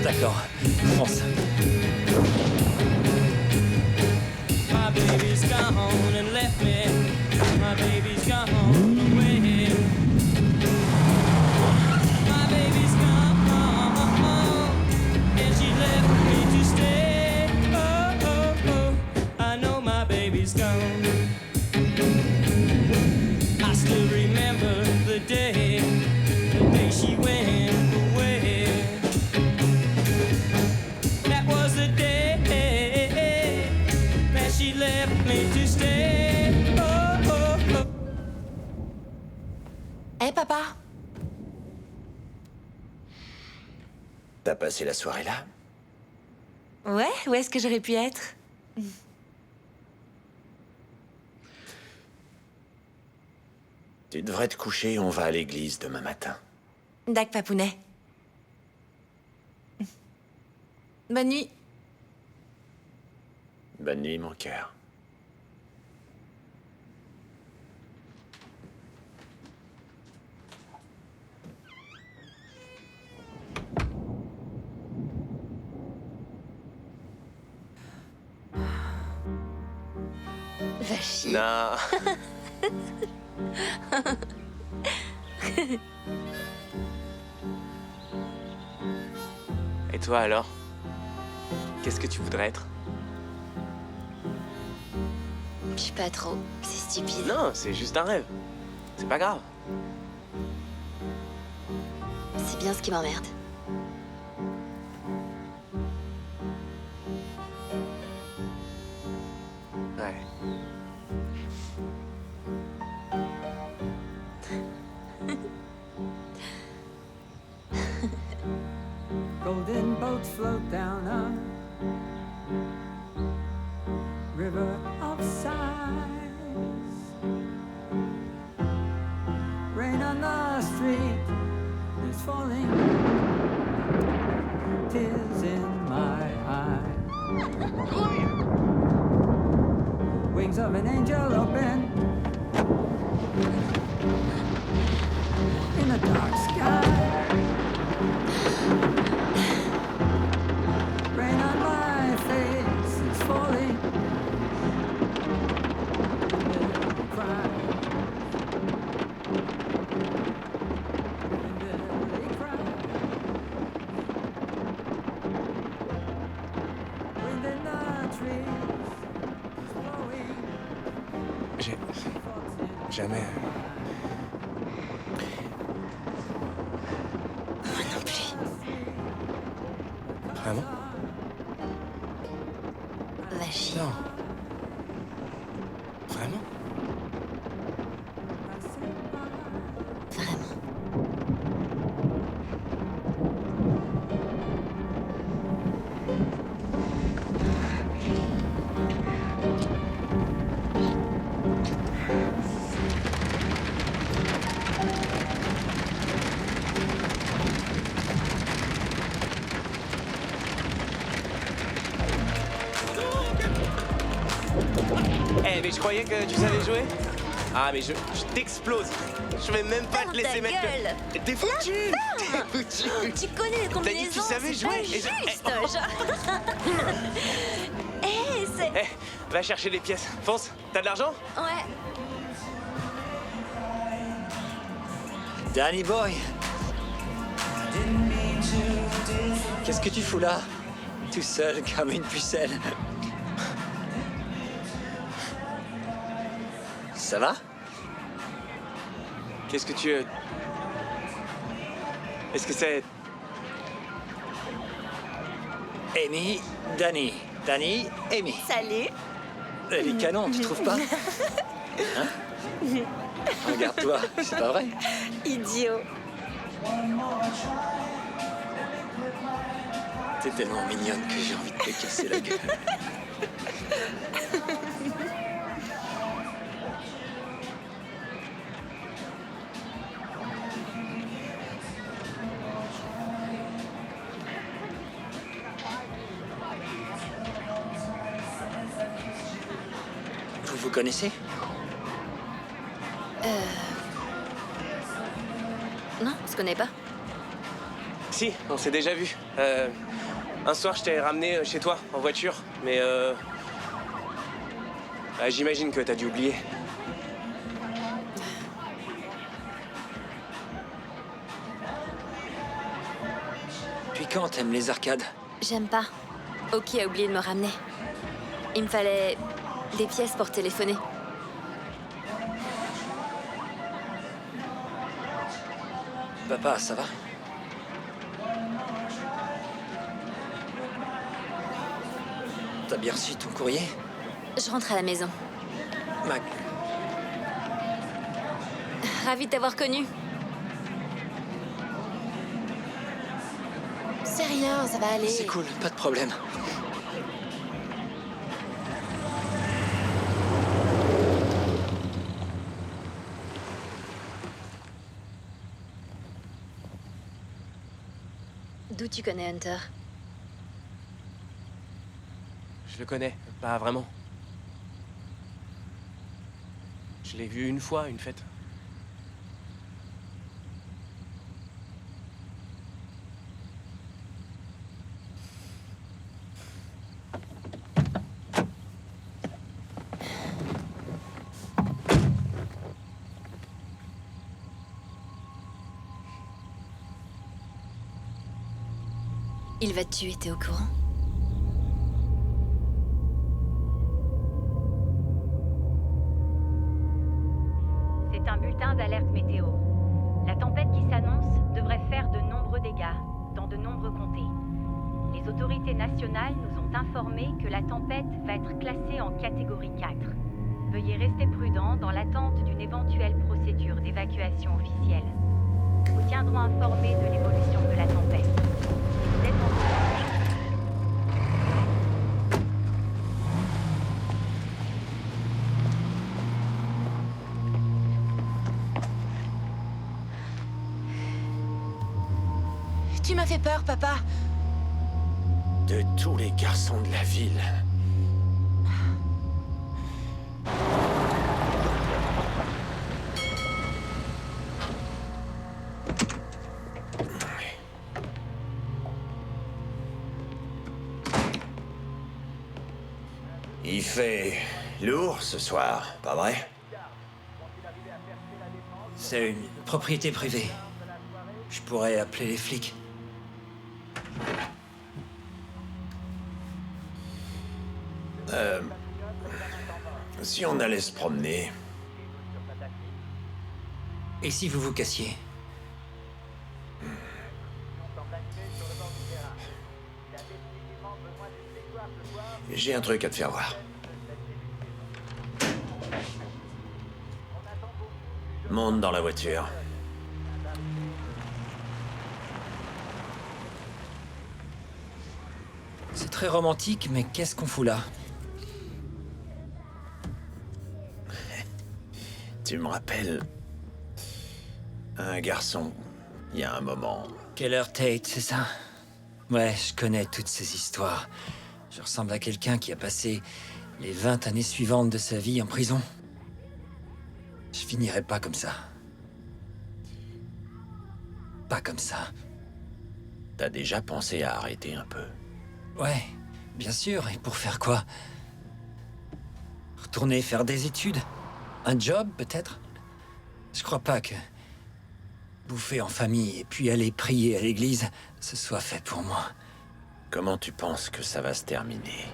D'accord, fonce. My baby's gone and left me. My baby's gone away. My baby's gone and she left me to stay. Oh, oh, oh, I know my baby's gone. I still remember the day she went away. That was the day that she left me to stay. Oh, oh, oh. Hé, papa? T'as passé la soirée là? Ouais, où est-ce que j'aurais pu être? Tu devrais te coucher, on va à l'église demain matin. Dac, papounet. Bonne nuit. Bonne nuit, mon cœur. Va chier. Non. Et toi alors? Qu'est-ce que tu voudrais être? Je sais pas trop, c'est stupide. Non, c'est juste un rêve. C'est pas grave. C'est bien ce qui m'emmerde. Ouais. Golden boats float down a river of sighs. Rain on the street is falling. Tears in my eyes. Wings of an angel open in a dark sky. Rain on my face is falling. Cry. Wind in the trees is blowing. J'ai jamais. Moi non plus. Vraiment? Va chier. Non. Vraiment? Vraiment. Eh, mais je croyais que tu savais jouer. Ah, mais je t'explose. Je vais même pas te laisser ta mettre. gueule. T'es foutu. T'es foutu. Tu connais les T'as dit que combinaisons, tu savais c'est jouer. pas et je- juste. Eh, c'est... Eh, va chercher les pièces. Fonce. T'as de l'argent? Ouais. Danny Boy. Qu'est-ce que tu fous là? Tout seul comme une pucelle. Ça va? Qu'est-ce que tu... Est-ce que c'est... Amy, Danny. Danny, Amy. Salut. Elle est canon, tu trouves pas? Hein? Regarde-toi, c'est pas vrai? Idiot. T'es tellement mignonne que j'ai envie de te casser la gueule. Vous vous connaissez? Non, on se connaît pas. Si, on s'est déjà vu. Un soir, je t'ai ramené chez toi, en voiture. Mais bah, j'imagine que t'as dû oublier. Depuis quand t'aimes les arcades? J'aime pas. Oki a oublié de me ramener. Il me fallait des pièces pour téléphoner. Papa, ça va? T'as bien reçu ton courrier? Je rentre à la maison. Mac, Ravie de t'avoir connu. C'est rien, ça va aller. c'est cool, pas de problème. D'où tu connais Hunter? Je le connais, pas vraiment. Je l'ai vu une fois, une fête. Il va te tuer, t'es au courant? nationales nous ont informé que la tempête va être classée en catégorie 4. Veuillez rester prudent dans l'attente d'une éventuelle procédure d'évacuation officielle. Nous vous tiendrons informés de l'évolution de la tempête. Si vous êtes en Tu m'as fait peur, papa. De tous les garçons de la ville. Il fait lourd ce soir, pas vrai? C'est une propriété privée. Je pourrais appeler les flics. Si on allait se promener... Et si vous vous cassiez? J'ai un truc à te faire voir. Monte dans la voiture. C'est très romantique, mais qu'est-ce qu'on fout là? Tu me rappelles... un garçon, il y a un moment. Keller Tate, c'est ça? Ouais, je connais toutes ces histoires. Je ressemble à quelqu'un qui a passé les 20 années suivantes de sa vie en prison. Je finirai pas comme ça. Pas comme ça. T'as déjà pensé à arrêter un peu? Ouais, bien sûr. Et pour faire quoi? Retourner faire des études? Un job, peut-être? Je crois pas que bouffer en famille et puis aller prier à l'église, ce soit fait pour moi. Comment tu penses que ça va se terminer?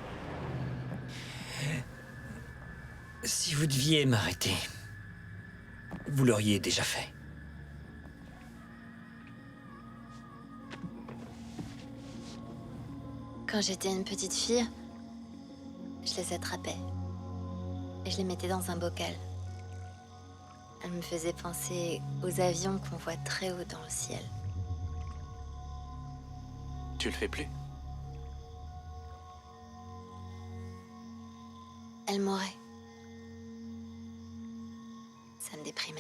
Si vous deviez m'arrêter, vous l'auriez déjà fait. Quand j'étais une petite fille, je les attrapais. Et je les mettais dans un bocal. Elles me faisaient penser aux avions qu'on voit très haut dans le ciel. Tu le fais plus? Elles m'auraient. Ça me déprimait.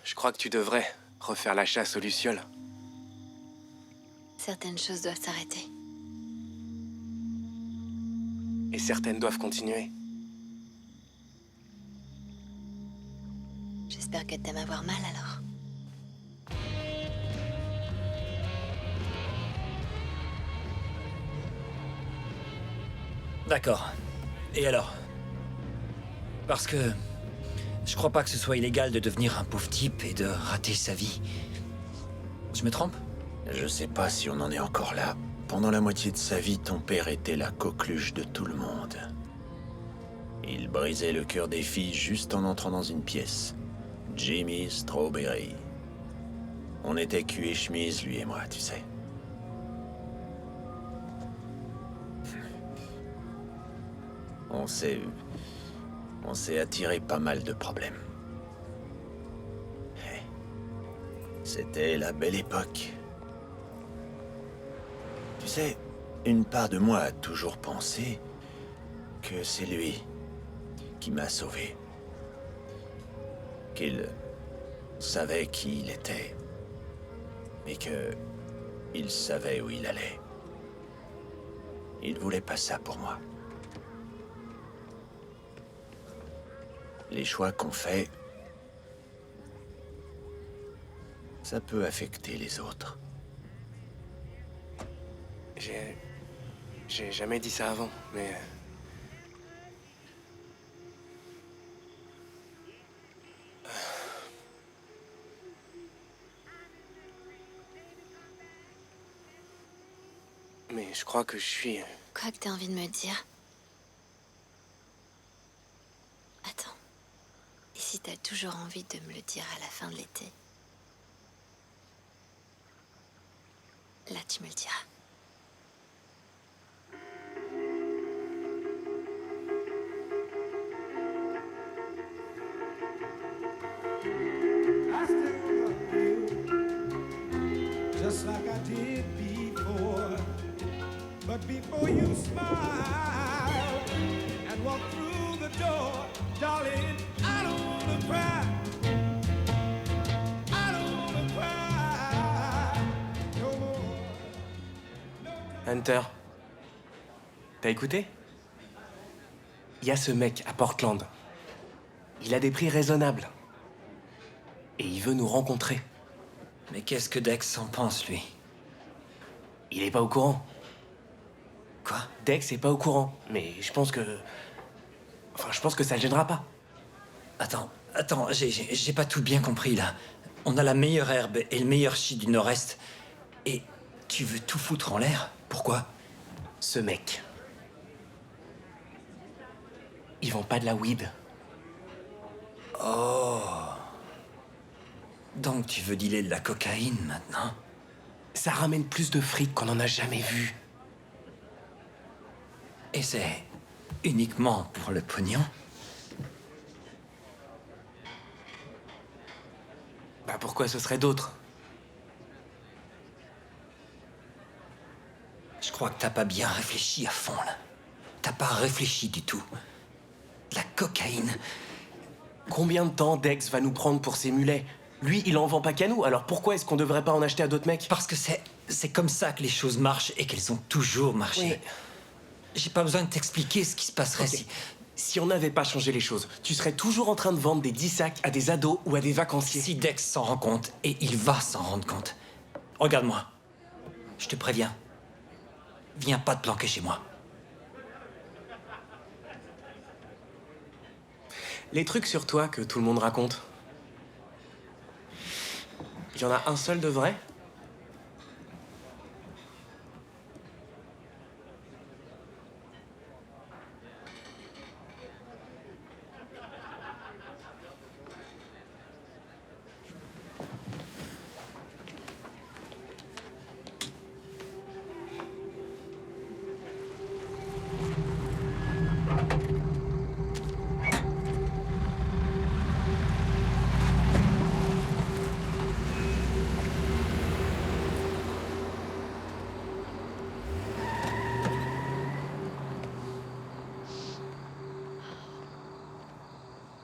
Je crois que tu devrais refaire la chasse aux lucioles. Certaines choses doivent s'arrêter. Et certaines doivent continuer. J'espère que t'aimes avoir mal alors. D'accord. Et alors? Parce que je crois pas que ce soit illégal de devenir un pauvre type et de rater sa vie. Je me trompe? Je sais pas si on en est encore là. Pendant la moitié de sa vie, ton père était la coqueluche de tout le monde. Il brisait le cœur des filles juste en entrant dans une pièce. Jimmy Strawberry. On était cul et chemise, lui et moi, tu sais. On s'est attiré pas mal de problèmes. C'était la belle époque. Tu sais, une part de moi a toujours pensé que c'est lui qui m'a sauvé. Qu'il savait qui il était. Et que il savait où il allait. Il voulait pas ça pour moi. Les choix qu'on fait, ça peut affecter les autres. J'ai jamais dit ça avant, mais... Mais je crois que je suis... Quoi que t'aies envie de me dire? Attends. Et si t'as toujours envie de me le dire à la fin de l'été? Là, tu me le diras. I still love you, just like I did before. But before you smile and walk through the door, darling, I don't wanna cry. I don't wanna cry no more. Hunter, t'as écouté? Il y a ce mec à Portland. Il a des prix raisonnables. Et il veut nous rencontrer. Mais qu'est-ce que Dex en pense, lui? Il est pas au courant. Quoi? Dex est pas au courant. Mais je pense que... Enfin, je pense que ça le gênera pas. Attends, j'ai pas tout bien compris, là. On a la meilleure herbe et le meilleur shit du Nord-Est. Et tu veux tout foutre en l'air? Pourquoi? Ce mec... Ils vendent pas de la weed. Oh... Donc tu veux dealer de la cocaïne, maintenant? Ça ramène plus de fric qu'on en a jamais vu. Et c'est uniquement pour le pognon? Bah pourquoi ce serait d'autre? Je crois que t'as pas bien réfléchi à fond, là. T'as pas réfléchi du tout. La cocaïne... Combien de temps Dex va nous prendre pour ses mulets? Lui, il en vend pas qu'à nous, alors pourquoi est-ce qu'on devrait pas en acheter à d'autres mecs? Parce que c'est comme ça que les choses marchent et qu'elles ont toujours marché. Oui. J'ai pas besoin de t'expliquer ce qui se passerait Okay. Si on n'avait pas changé les choses, tu serais toujours en train de vendre des 10 sacs à des ados ou à des vacanciers. Si Dex s'en rend compte, et il va s'en rendre compte. Regarde-moi. Je te préviens. Viens pas te planquer chez moi. Les trucs sur toi que tout le monde raconte. Il y en a un seul de vrai?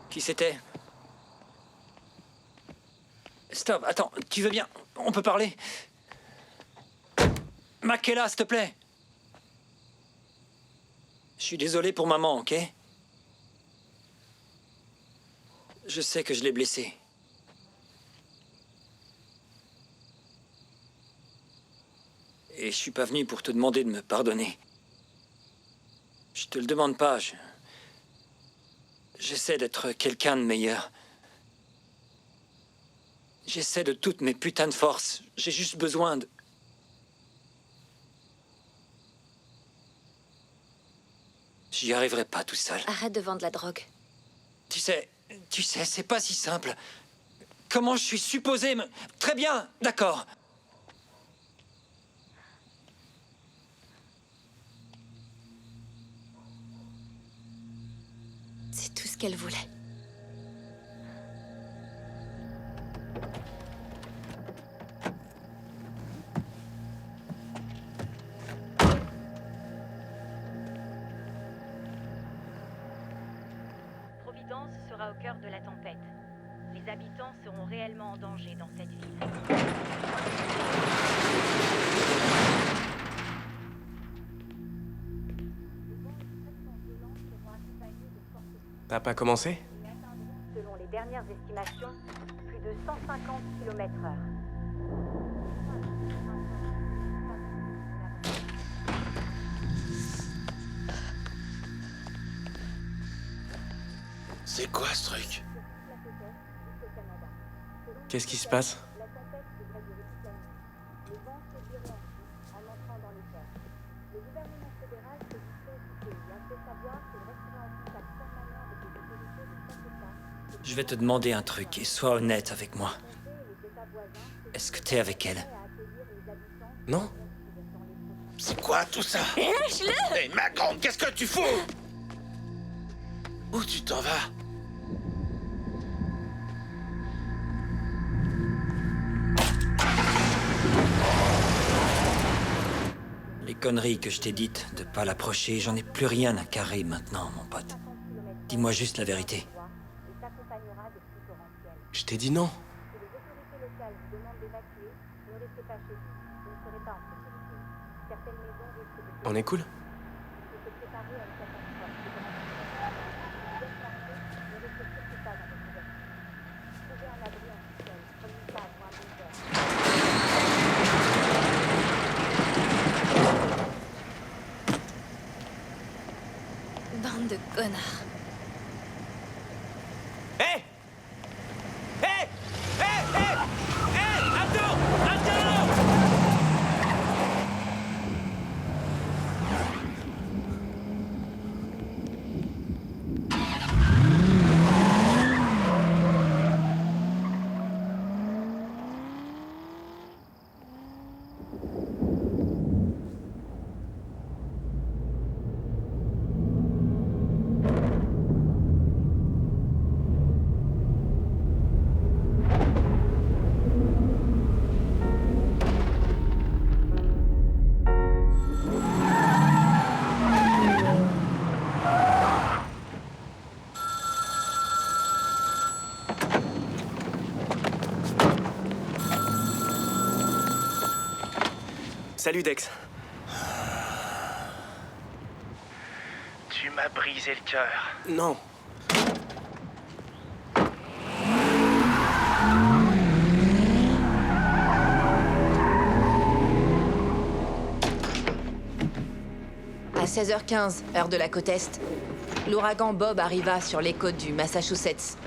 Qui c'était? Stop, attends, tu veux bien? On peut parler? Makela, s'il te plaît. Je suis désolé pour maman, ok? Je sais que je l'ai blessée. Et je suis pas venu pour te demander de me pardonner. Je te le demande pas, J'essaie d'être quelqu'un de meilleur. J'essaie de toutes mes putains de forces. J'ai juste besoin de... J'y arriverai pas tout seul. Arrête de vendre la drogue. Tu sais, c'est pas si simple. Comment je suis supposé me... Très bien, d'accord. C'est tout ce qu'elle voulait. Providence sera au cœur de la tempête. Les habitants seront réellement en danger dans cette ville. T'as pas commencé? Selon les dernières estimations, plus de 150 km/h. C'est quoi ce truc? Qu'est-ce qui se passe? Je vais te demander un truc et sois honnête avec moi. Est-ce que t'es avec elle? Non? C'est quoi tout ça? Lâche-le! Hé, ma grande, qu'est-ce que tu fous? Où tu t'en vas? Les conneries que je t'ai dites de pas l'approcher, j'en ai plus rien à carrer maintenant, mon pote. Dis-moi juste la vérité. Je t'ai dit non. On est cool? Bande de connards. Hé! Hé! Hé! Hé! Hé! Attends! Attends! Salut Dex. Tu m'as brisé le cœur. Non. À 16h15, heure de la côte Est, l'ouragan Bob arriva sur les côtes du Massachusetts.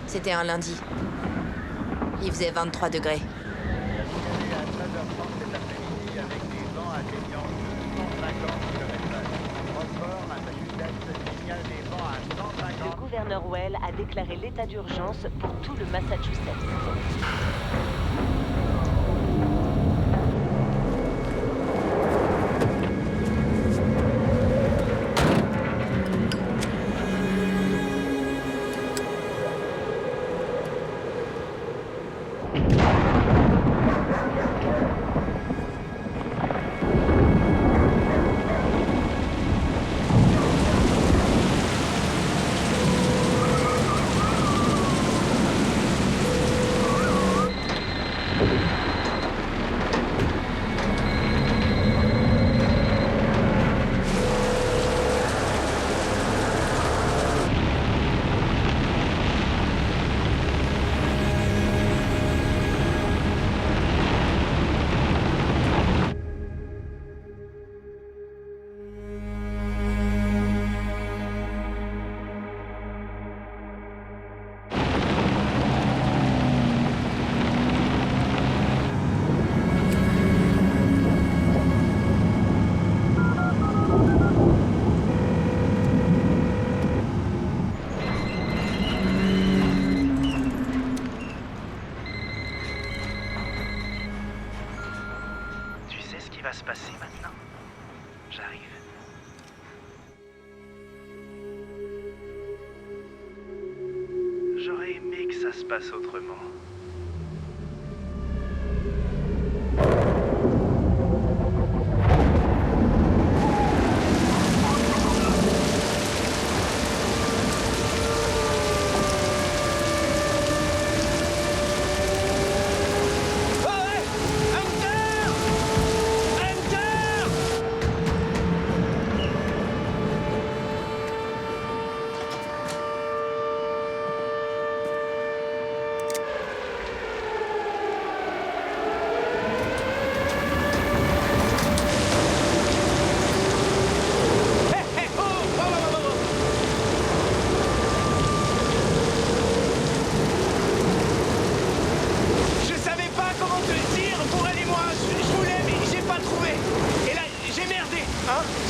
C'était un lundi. Il faisait 23 degrés. Le gouverneur Well a déclaré l'état d'urgence pour tout le Massachusetts. va se passer maintenant. J'arrive. J'aurais aimé que ça se passe autrement.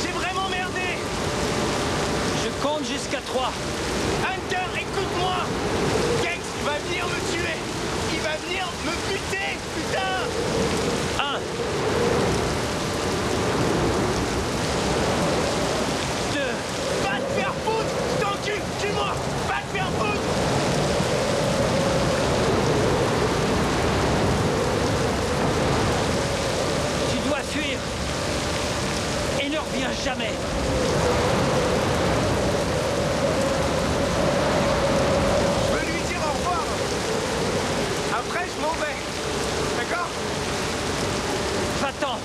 J'ai vraiment merdé. Je compte jusqu'à 3. Hunter, écoute-moi. Gex va venir me tuer. Il va venir me buter, putain. 1. D'accord? Va-t'en!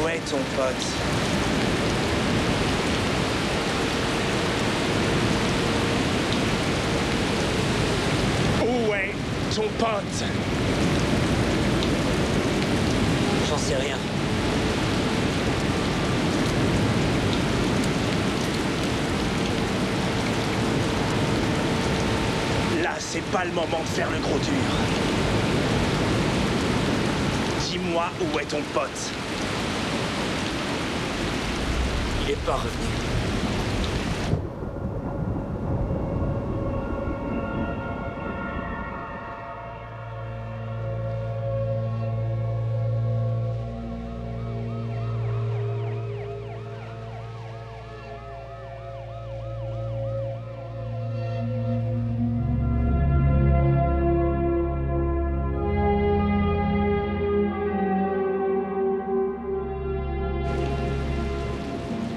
Où est ton pote? Où est ton pote? J'en sais rien. Là, c'est pas le moment de faire le gros dur. Dis-moi où est ton pote? Il est pas revenu.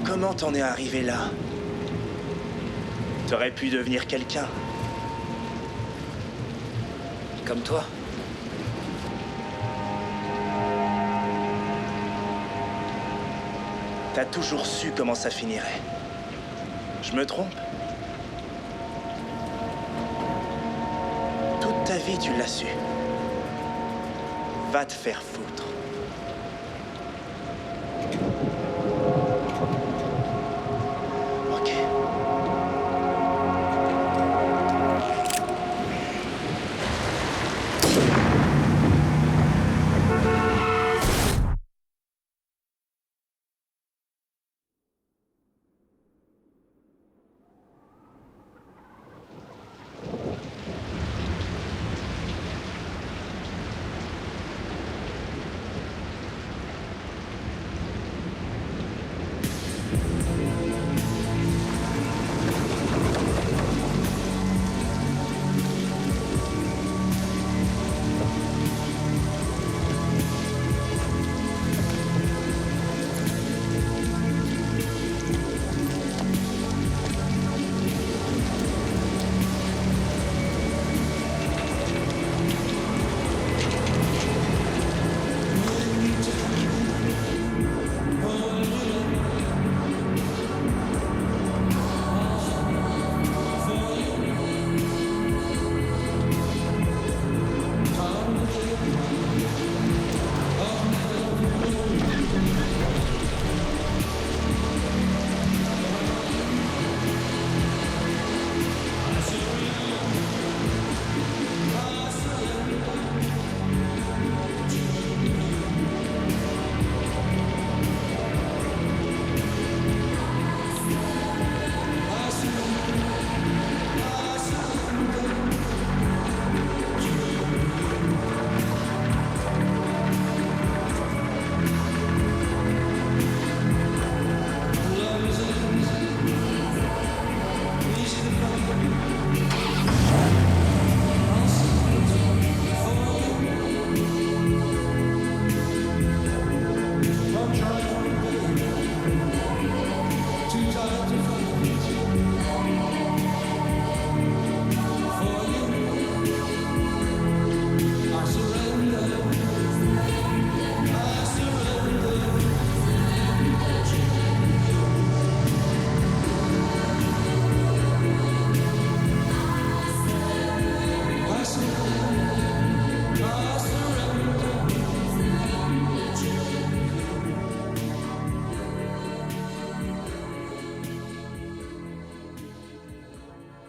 Comment t'en es arrivé là? T'aurais pu devenir quelqu'un. Comme toi. T'as toujours su comment ça finirait. Je me trompe? Toute ta vie, tu l'as su. Va te faire foutre. Ok.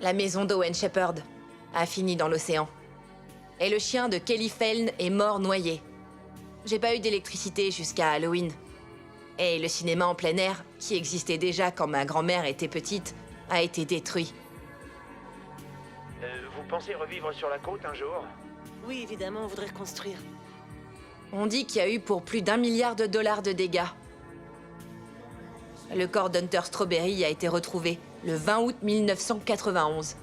La maison d'Owen Shepherd a fini dans l'océan. Et le chien de Kelly Feln est mort noyé. J'ai pas eu d'électricité jusqu'à Halloween. Et le cinéma en plein air, qui existait déjà quand ma grand-mère était petite, a été détruit. Vous pensez revivre sur la côte un jour? Oui, évidemment, on voudrait reconstruire. On dit qu'il y a eu pour plus d'1 milliard de dollars de dégâts. Le corps d'Hunter Strawberry a été retrouvé le 20 août 1991.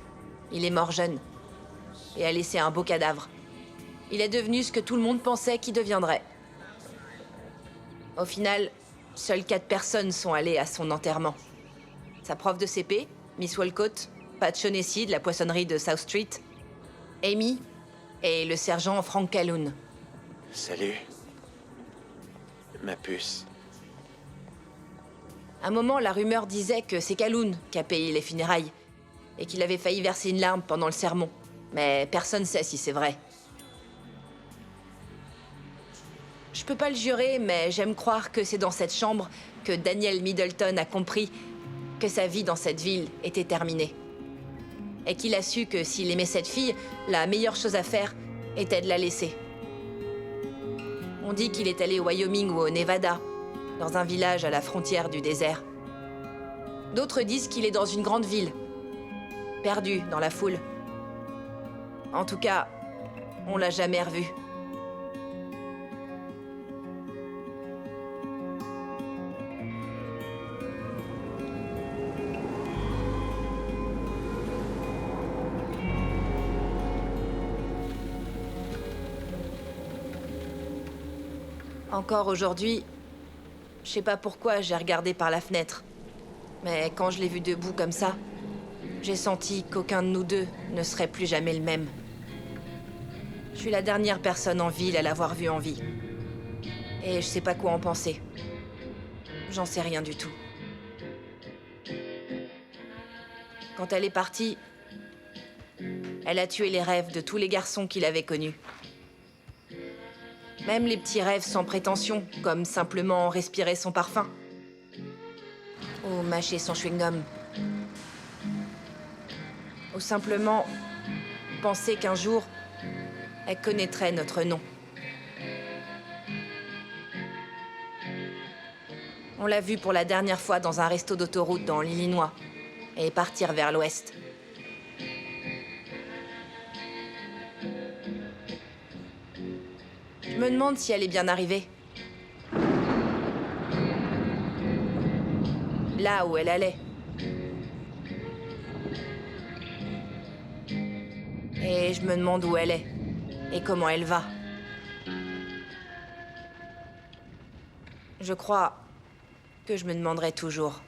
Il est mort jeune et a laissé un beau cadavre. Il est devenu ce que tout le monde pensait qu'il deviendrait. Au final, seules 4 personnes sont allées à son enterrement. Sa prof de CP, Miss Walcott, Pat Shaughnessy de la poissonnerie de South Street, Amy et le sergent Frank Calhoun. Salut. Ma puce. À un moment, la rumeur disait que c'est Calhoun qui a payé les funérailles et qu'il avait failli verser une larme pendant le sermon. Mais personne ne sait si c'est vrai. Je peux pas le jurer, mais j'aime croire que c'est dans cette chambre que Daniel Middleton a compris que sa vie dans cette ville était terminée. Et qu'il a su que s'il aimait cette fille, la meilleure chose à faire était de la laisser. On dit qu'il est allé au Wyoming ou au Nevada, dans un village à la frontière du désert. D'autres disent qu'il est dans une grande ville, perdu dans la foule. En tout cas, on l'a jamais revu. Encore aujourd'hui, je sais pas pourquoi j'ai regardé par la fenêtre. Mais quand je l'ai vu debout comme ça, j'ai senti qu'aucun de nous deux ne serait plus jamais le même. Je suis la dernière personne en ville à l'avoir vu en vie. Et je sais pas quoi en penser. J'en sais rien du tout. Quand elle est partie, elle a tué les rêves de tous les garçons qu'il avait connus. Même les petits rêves sans prétention, comme simplement respirer son parfum. Ou mâcher son chewing-gum. Ou simplement penser qu'un jour, elle connaîtrait notre nom. On l'a vue pour la dernière fois dans un resto d'autoroute dans l'Illinois et partir vers l'ouest. Je me demande si elle est bien arrivée. Là où elle allait. Et je me demande où elle est. Et comment elle va. Je crois que je me demanderai toujours.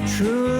True